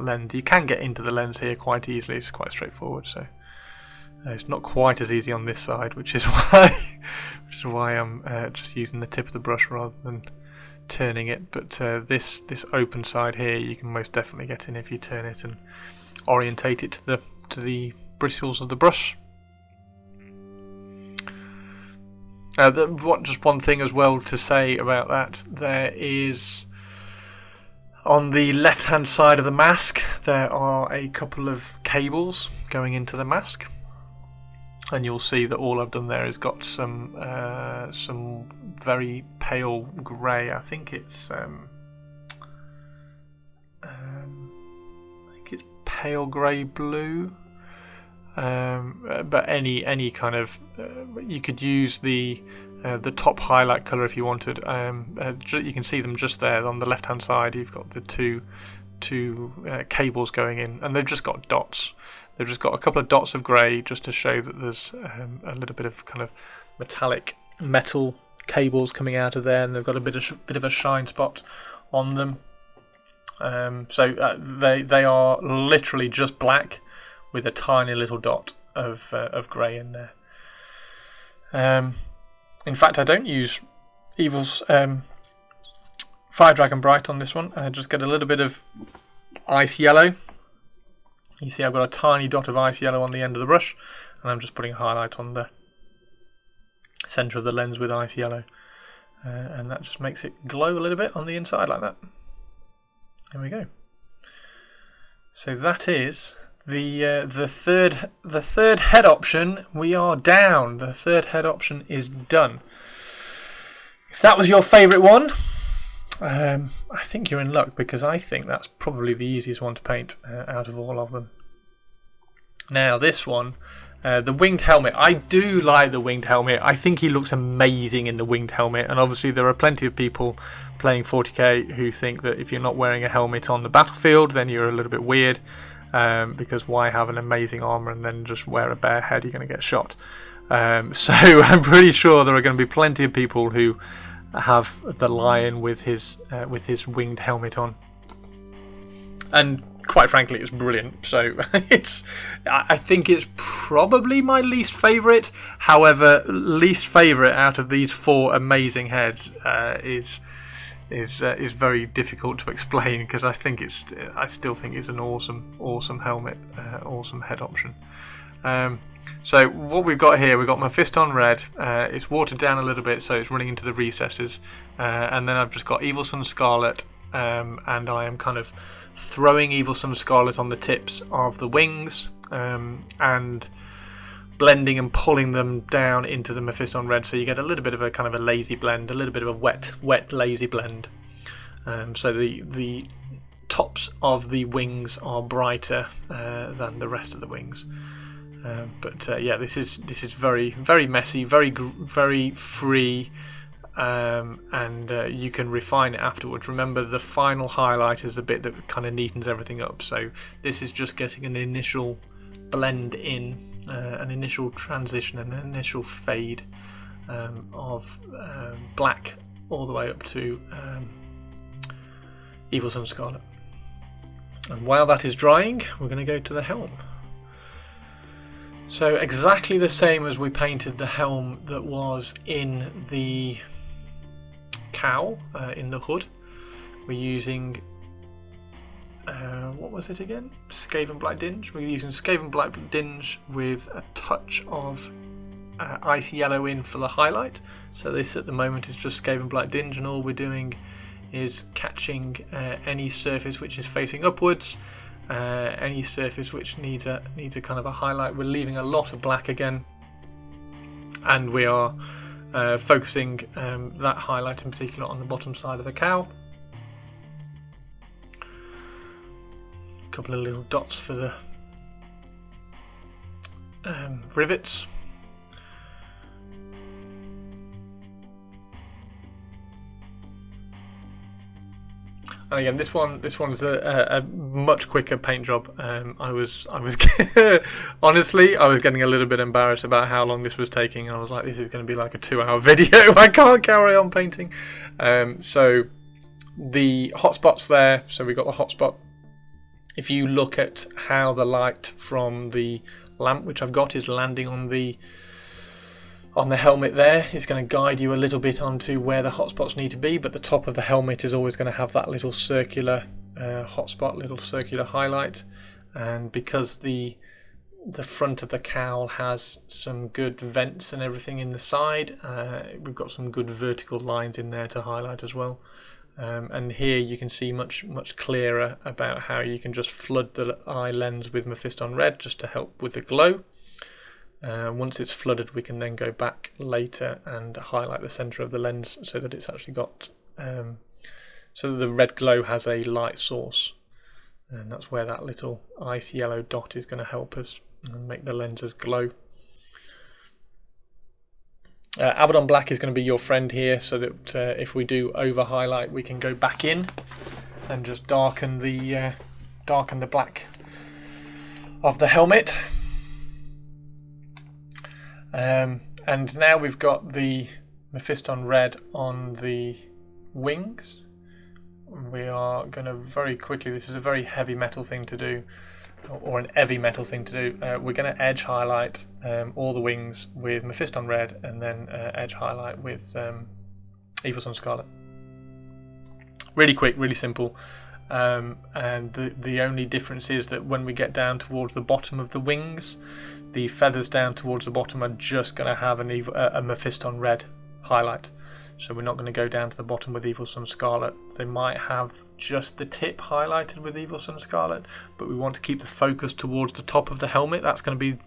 Speaker 1: lens. You can get into the lens here quite easily. It's quite straightforward. So it's not quite as easy on this side, which is why I'm just using the tip of the brush rather than turning it. But this open side here, you can most definitely get in if you turn it and orientate it to the bristles of the brush. Just one thing as well to say about that, there is on the left hand side of the mask there are a couple of cables going into the mask, and you'll see that all I've done there is got some very pale grey. I think it's pale grey blue. But any kind of you could use the top highlight colour if you wanted. You can see them just there on the left hand side. You've got the two cables going in, and they've just got dots. They've just got a couple of dots of grey just to show that there's a little bit of kind of metallic metal cables coming out of there, and they've got a bit of a shine spot on them. So they are literally just black with a tiny little dot of grey in there. In fact, I don't use Evil's Fire Dragon Bright on this one. I just get a little bit of ice yellow. You see I've got a tiny dot of ice yellow on the end of the brush, and I'm just putting a highlight on the centre of the lens with ice yellow. And that just makes it glow a little bit on the inside like that. There we go. So that is the third head option. We are down. The third head option is done. If that was your favourite one, I think you're in luck, because I think that's probably the easiest one to paint out of all of them. Now this one, the winged helmet. I do like the winged helmet. I think he looks amazing in the winged helmet, and obviously there are plenty of people playing 40k who think that if you're not wearing a helmet on the battlefield, then you're a little bit weird. Because why have an amazing armour and then just wear a bare head? You're going to get shot. So I'm pretty sure there are going to be plenty of people who have the lion with his winged helmet on, and quite frankly, it's brilliant. So I think it's probably my least favourite. However, least favourite out of these four amazing heads is very difficult to explain, because I still think it's an awesome helmet, awesome head option. So what we've got here, we've got Mephiston red. It's watered down a little bit, so it's running into the recesses, and then I've just got Evil Sun Scarlet, and I am kind of throwing Evil Sun Scarlet on the tips of the wings, and blending and pulling them down into the Mephiston red, so you get a little bit of a kind of a lazy blend, a little bit of a wet lazy blend. So the tops of the wings are brighter than the rest of the wings. But yeah, this is very, very messy, very free, and you can refine it afterwards. Remember, the final highlight is the bit that kind of neatens everything up. So this is just getting an initial blend in, an initial transition, an initial fade of black all the way up to Evil Sun Scarlet. And while that is drying, we're going to go to the helm. So exactly the same as we painted the helm that was in the cowl, in the hood, we're using what was it again? Skaven Black Dinge. We're using Skaven Black Dinge with a touch of ice yellow in for the highlight. So this at the moment is just Skaven Black Dinge, and all we're doing is catching any surface which is facing upwards, any surface which needs a kind of a highlight. We're leaving a lot of black again, and we are focusing that highlight in particular on the bottom side of the cowl. A couple of little dots for the rivets. And again, this one's a much quicker paint job. I was honestly, I was getting a little bit embarrassed about how long this was taking. I was like, this is going to be like a 2-hour video. I can't carry on painting. So the hotspots there. So we got the hotspot. If you look at how the light from the lamp, which I've got, is landing on the helmet there, is going to guide you a little bit onto where the hotspots need to be, but the top of the helmet is always going to have that little circular hotspot, little circular highlight. And because the front of the cowl has some good vents and everything in the side, we've got some good vertical lines in there to highlight as well. And here you can see much clearer about how you can just flood the eye lens with Mephiston Red just to help with the glow. Once it's flooded, we can then go back later and highlight the center of the lens so that it's actually got so that the red glow has a light source, and that's where that little ice yellow dot is going to help us and make the lenses glow. Abaddon Black is going to be your friend here, so that if we do over highlight, we can go back in and just darken the black of the helmet. And now we've got the Mephiston Red on the wings. We are going to very quickly, this is a very heavy metal thing to do, or an heavy metal thing to do. We're going to edge highlight all the wings with Mephiston Red, and then edge highlight with Evil Sunn Scarlet. Really quick, really simple. And the only difference is that when we get down towards the bottom of the wings, the feathers down towards the bottom are just going to have a Mephiston Red highlight. So we're not going to go down to the bottom with Evil Sunn Scarlet. They might have just the tip highlighted with Evil Sunn Scarlet, but we want to keep the focus towards the top of the helmet. That's going to be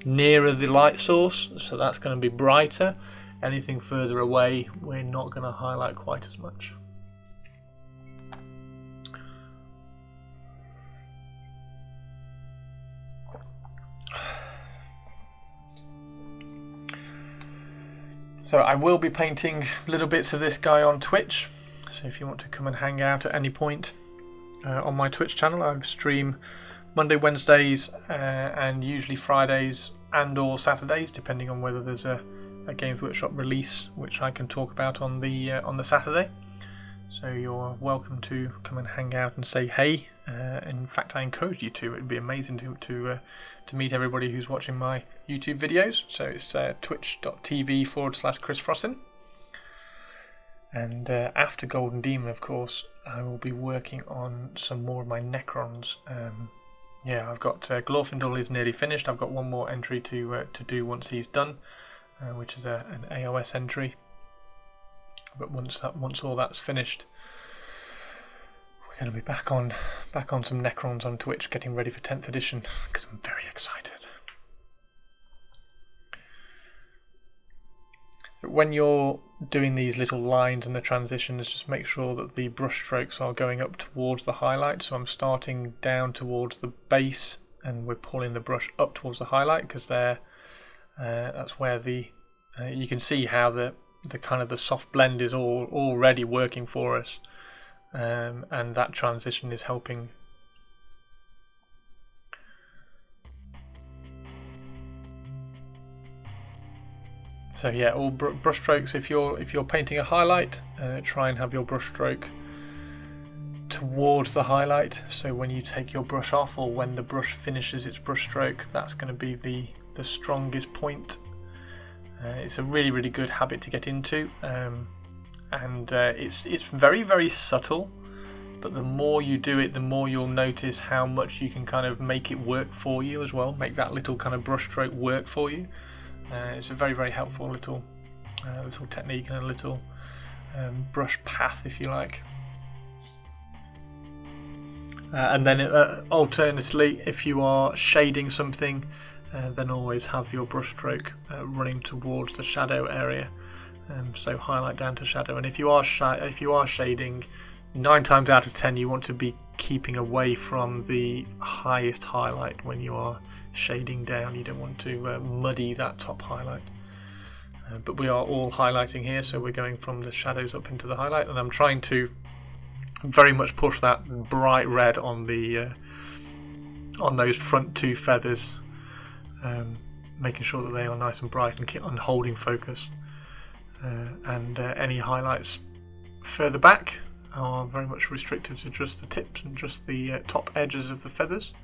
Speaker 1: nearer the light source, so that's going to be brighter. Anything further away, we're not going to highlight quite as much. So I will be painting little bits of this guy on Twitch, so if you want to come and hang out at any point on my Twitch channel, I stream Monday, Wednesdays, and usually Fridays and or Saturdays, depending on whether there's a Games Workshop release, which I can talk about on the Saturday. So you're welcome to come and hang out and say hey. In fact, I encourage you to. It'd be amazing to meet everybody who's watching my YouTube videos. So it's twitch.tv/Chris Frossin. And after Golden Demon, of course, I will be working on some more of my Necrons. Yeah, I've got Glorfindel is nearly finished. I've got one more entry to do once he's done, which is an AOS entry. But once all that's finished, we're going to be back on some Necrons on Twitch, getting ready for 10th edition, because I'm very excited. When you're doing these little lines and the transitions, just make sure that the brush strokes are going up towards the highlight. So I'm starting down towards the base, and we're pulling the brush up towards the highlight, because that's where you can see how the kind of the soft blend is already working for us, and that transition is helping. So yeah, all brush strokes. If you're painting a highlight, try and have your brush stroke towards the highlight. So when you take your brush off, or when the brush finishes its brush stroke, that's going to be the strongest point. It's a really, really good habit to get into, and it's very, very subtle, but the more you do it, the more you'll notice how much you can kind of make it work for you as well, make that little kind of brush stroke work for you. It's a very, very helpful little technique and a little brush path, if you like. And then alternatively, if you are shading something, then always have your brushstroke running towards the shadow area. So highlight down to shadow, and if you are shading, 9 times out of 10 you want to be keeping away from the highest highlight when you are shading down. You don't want to muddy that top highlight. But we are all highlighting here, so we're going from the shadows up into the highlight, and I'm trying to very much push that bright red on the on those front 2 feathers, making sure that they are nice and bright and keep on holding focus. And any highlights further back are very much restricted to just the tips and just the top edges of the feathers.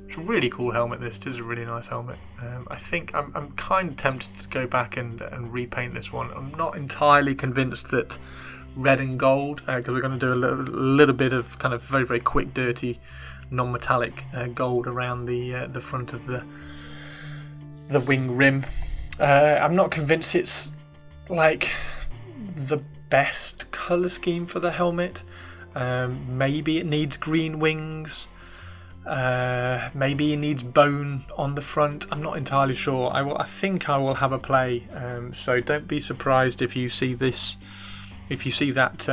Speaker 1: It's a really cool helmet. This is a really nice helmet. I think I'm kind of tempted to go back and repaint this one. I'm not entirely convinced that red and gold, because we're going to do a little bit of kind of very, very quick, dirty, non-metallic gold around the front of the wing rim. I'm not convinced it's like the best colour scheme for the helmet. Maybe it needs green wings. Maybe it needs bone on the front. I'm not entirely sure. I think I will have a play. So don't be surprised if you see this. If you see that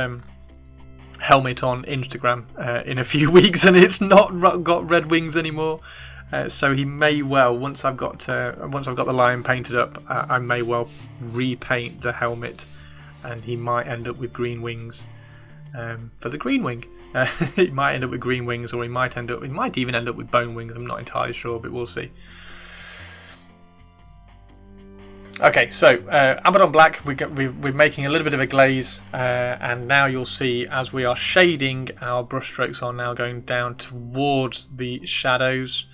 Speaker 1: helmet on Instagram in a few weeks and it's not got red wings anymore. So he may well, once I've got the lion painted up, I may well repaint the helmet, and he might end up with green wings for the green wing. It might end up with green wings, or it might even end up with bone wings. I'm not entirely sure, but we'll see. Okay, so Abaddon Black, we're making a little bit of a glaze, and now you'll see as we are shading, our brush strokes are now going down towards the shadows,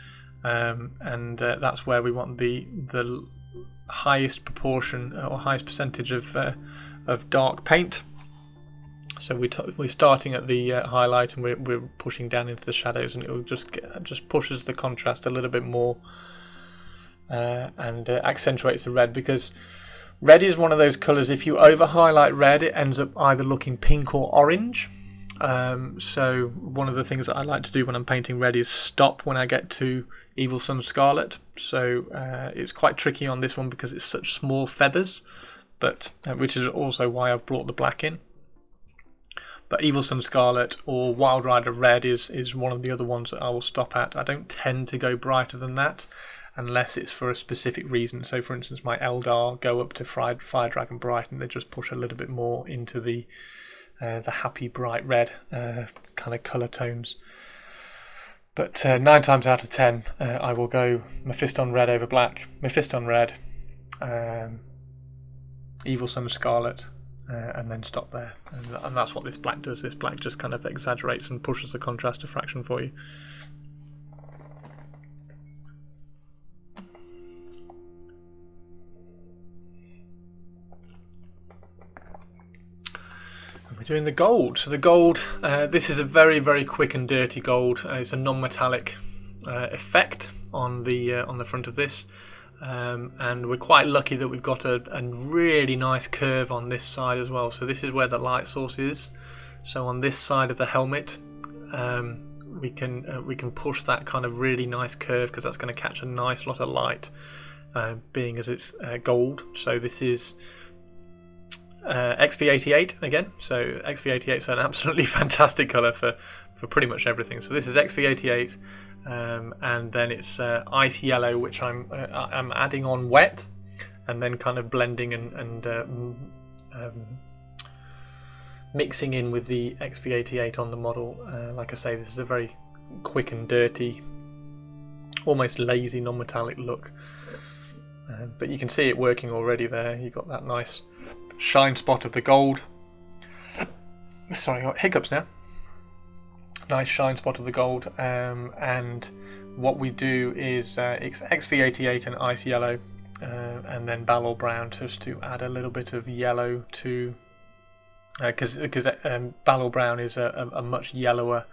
Speaker 1: and that's where we want the highest proportion or highest percentage of dark paint. So we're starting at the highlight, and we're pushing down into the shadows, and it will just pushes the contrast a little bit more. And accentuates the red, because red is one of those colours, if you over highlight red it ends up either looking pink or orange. So one of the things that I like to do when I'm painting red is stop when I get to Evil Sunz Scarlet. So it's quite tricky on this one because it's such small feathers, but which is also why I've brought the black in. But Evil Sunz Scarlet or Wild Rider Red is one of the other ones that I will stop at. I don't tend to go brighter than that unless it's for a specific reason. So for instance, my Eldar go up to Fire Dragon Bright, and they just push a little bit more into the happy bright red kind of colour tones. But 9 times out of 10 I will go Mephiston Red over Black, Mephiston Red, Evil Sunz Scarlet, and then stop there. And that's what this black does. This black just kind of exaggerates and pushes the contrast a fraction for you. We're doing the gold. So the gold, this is a very, very quick and dirty gold. It's a non-metallic effect on the front of this, and we're quite lucky that we've got a really nice curve on this side as well. So this is where the light source is. So on this side of the helmet, we can push that kind of really nice curve, because that's going to catch a nice lot of light, being as it's gold. So this is XV88 again. So XV88 is an absolutely fantastic colour for pretty much everything. So this is XV88, and then it's ice yellow, which I'm adding on wet, and then kind of blending and mixing in with the XV88 on the model. Like I say, this is a very quick and dirty, almost lazy non-metallic look, but you can see it working already there. You've got that nice shine spot of the gold. Sorry, I got hiccups now. Nice shine spot of the gold, and what we do is XV88 and ice yellow, and then Balor brown, just to add a little bit of yellow to, because Balor brown is a much yellower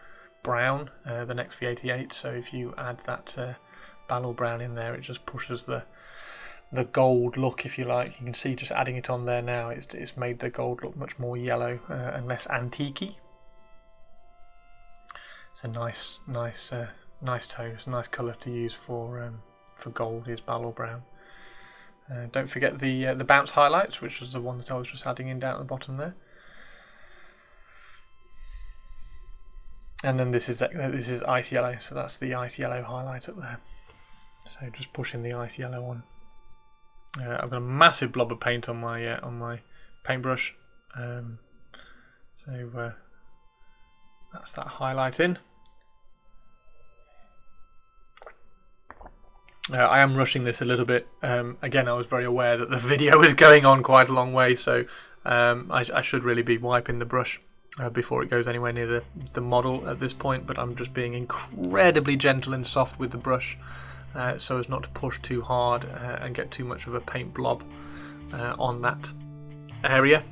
Speaker 1: brown than XV88. So if you add that Balor brown in there, it just pushes the gold look, if you like. You can see just adding it on there now, it's made the gold look much more yellow and less antique-y. It's a nice tone. It's a nice colour to use for for gold is Balor Brown. Don't forget the bounce highlights, which was the one that I was just adding in down at the bottom there. And then this is ice yellow, so that's the ice yellow highlight up there. So just pushing the ice yellow on. I've got a massive blob of paint on my paintbrush, so that's that highlight in. I am rushing this a little bit. Again, I was very aware that the video is going on quite a long way, so I should really be wiping the brush before it goes anywhere near the model at this point, but I'm just being incredibly gentle and soft with the brush so as not to push too hard and get too much of a paint blob on that area.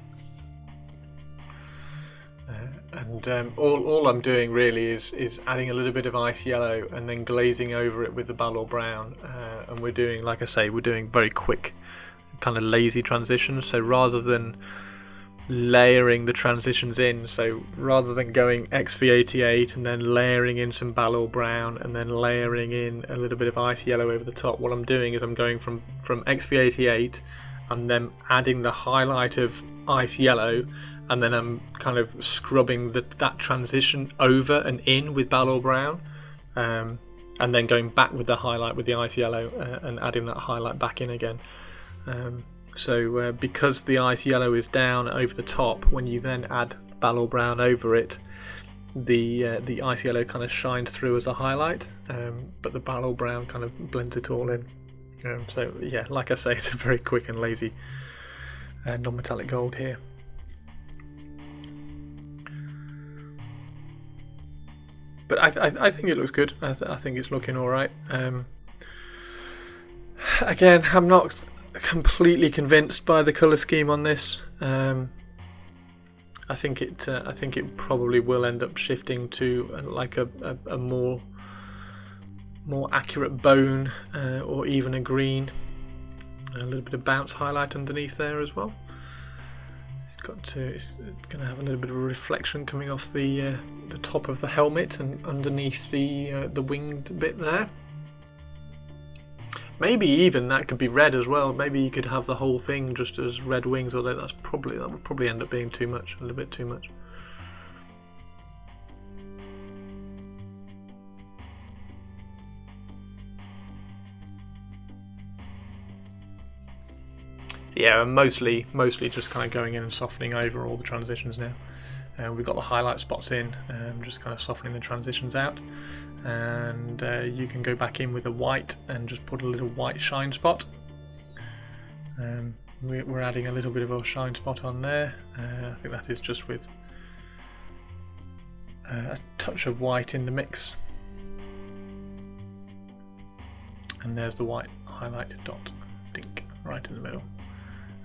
Speaker 1: And all I'm doing really is adding a little bit of ice yellow and then glazing over it with the Balor Brown, and we're doing, like I say, we're doing very quick kind of lazy transitions. So rather than layering the transitions in, so rather than going XV88 and then layering in some Balor Brown and then layering in a little bit of ice yellow over the top, what I'm doing is I'm going from XV88 and then adding the highlight of ice yellow, and then I'm kind of scrubbing that transition over and in with Balor Brown, and then going back with the highlight with the ice yellow and adding that highlight back in again. So because the ice yellow is down over the top, when you then add Balor Brown over it, the ice yellow kind of shines through as a highlight, but the Balor Brown kind of blends it all in. So yeah, like I say, it's a very quick and lazy non-metallic gold here. But I think it looks good. I think it's looking all right. Again, I'm not completely convinced by the colour scheme on this. I think it probably will end up shifting to like a more accurate bone or even a green. A little bit of bounce highlight underneath there as well. It's going to have a little bit of a reflection coming off the top of the helmet and underneath the winged bit there. Maybe even that could be red as well. Maybe you could have the whole thing just as red wings, although that would probably end up being too much, a little bit too much. Yeah, mostly just kind of going in and softening over all the transitions now. We've got the highlight spots in, just kind of softening the transitions out, and you can go back in with a white and just put a little white shine spot. We're adding a little bit of a shine spot on there. I think that is just with a touch of white in the mix, and there's the white highlight dot dink right in the middle.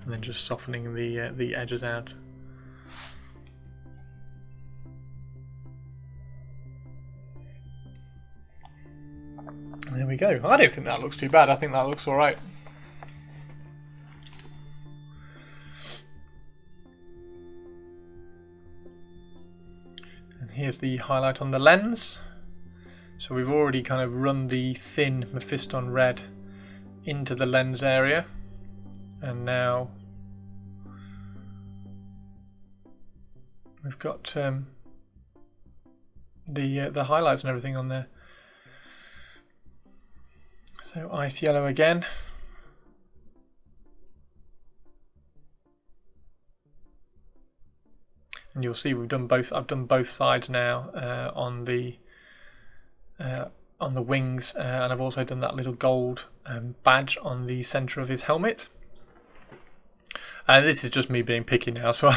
Speaker 1: And then just softening the edges out. There we go. I don't think that looks too bad. I think that looks all right. And here's the highlight on the lens. So we've already kind of run the thin Mephiston red into the lens area. And now we've got the highlights and everything on there. So ice yellow again. And you'll see we've done both. I've done both sides now on the wings, and I've also done that little gold badge on the centre of his helmet. And this is just me being picky now, so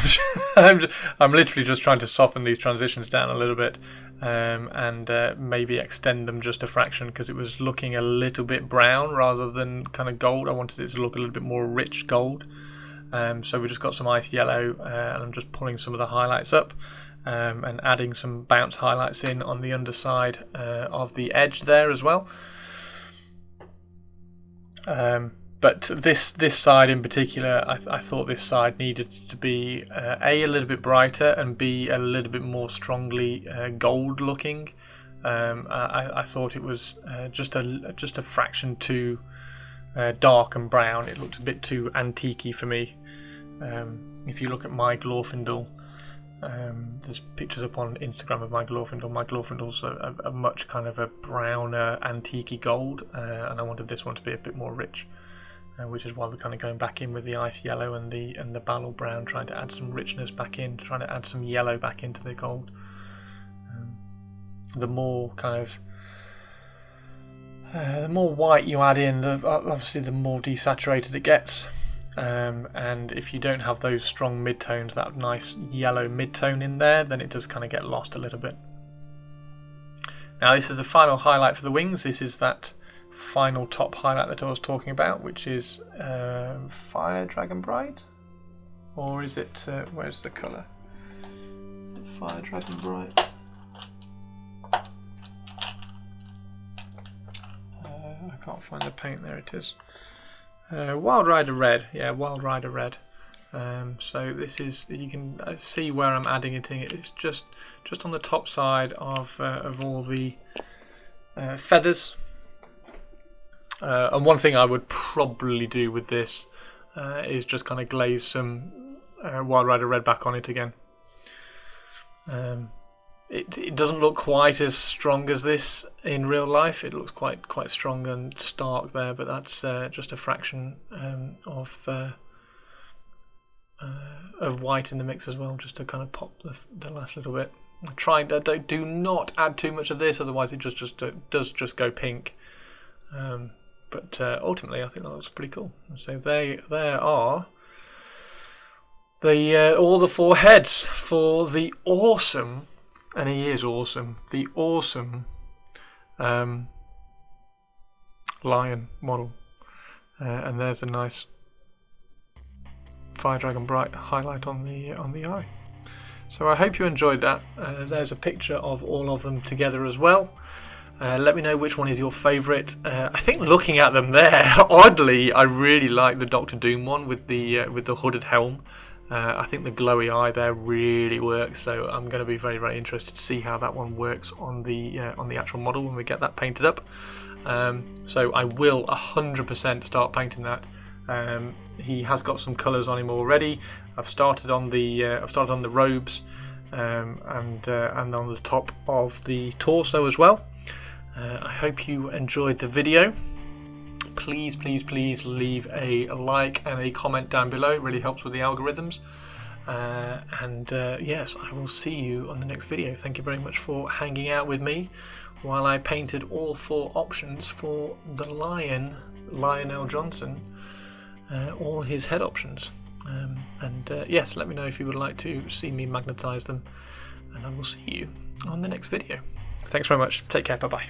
Speaker 1: I'm literally just trying to soften these transitions down a little bit, and maybe extend them just a fraction, because it was looking a little bit brown rather than kind of gold. I wanted it to look a little bit more rich gold. So we just got some ice yellow, and I'm just pulling some of the highlights up, and adding some bounce highlights in on the underside of the edge there as well. But this side in particular, I thought this side needed to be a little bit brighter and B, a little bit more strongly gold looking. I thought it was just a fraction too dark and brown. It looked a bit too antique-y for me. If you look at my Glorfindel, there's pictures up on Instagram of my Glorfindel. My Glorfindel's a much kind of a browner, antique-y gold, and I wanted this one to be a bit more rich, which is why we're kind of going back in with the ice yellow and the Battle Brown, trying to add some richness back in, trying to add some yellow back into the gold. The more kind of the more white you add in, obviously the more desaturated it gets. And if you don't have those strong mid-tones, that nice yellow mid-tone in there, then it does kind of get lost a little bit. Now this is the final highlight for the wings. This is that final top highlight that I was talking about, which is Fire Dragon Bright, or is it? Where's the colour? Is it Fire Dragon Bright? I can't find the paint. There it is. Wild Rider Red. Yeah, Wild Rider Red. So this is, you can see where I'm adding it in. It's just on the top side of all the feathers. And one thing I would probably do with this is just kind of glaze some Wild Rider Red back on it again. It doesn't look quite as strong as this in real life. It looks quite strong and stark there, but that's just a fraction of white in the mix as well, just to kind of pop the last little bit. Do not add too much of this, otherwise it does just go pink. But ultimately, I think that looks pretty cool. So there are all the 4 heads for the awesome. And he is awesome. The awesome lion model. And there's a nice Fire Dragon Bright highlight on the eye. So I hope you enjoyed that. There's a picture of all of them together as well. Let me know which one is your favourite. I think looking at them there, oddly, I really like the Doctor Doom one with the hooded helm. I think the glowy eye there really works, so I'm going to be very, very interested to see how that one works on the actual model when we get that painted up. So I will 100% start painting that. He has got some colours on him already. I've started on the robes and on the top of the torso as well. I hope you enjoyed the video. Please leave a like and a comment down below. It really helps with the algorithms. Yes, I will see you on the next video. Thank you very much for hanging out with me while I painted all 4 options for the Lionel Johnson, all his head options. Yes, let me know if you would like to see me magnetize them, and I will see you on the next video. Thanks very much. Take care. Bye bye.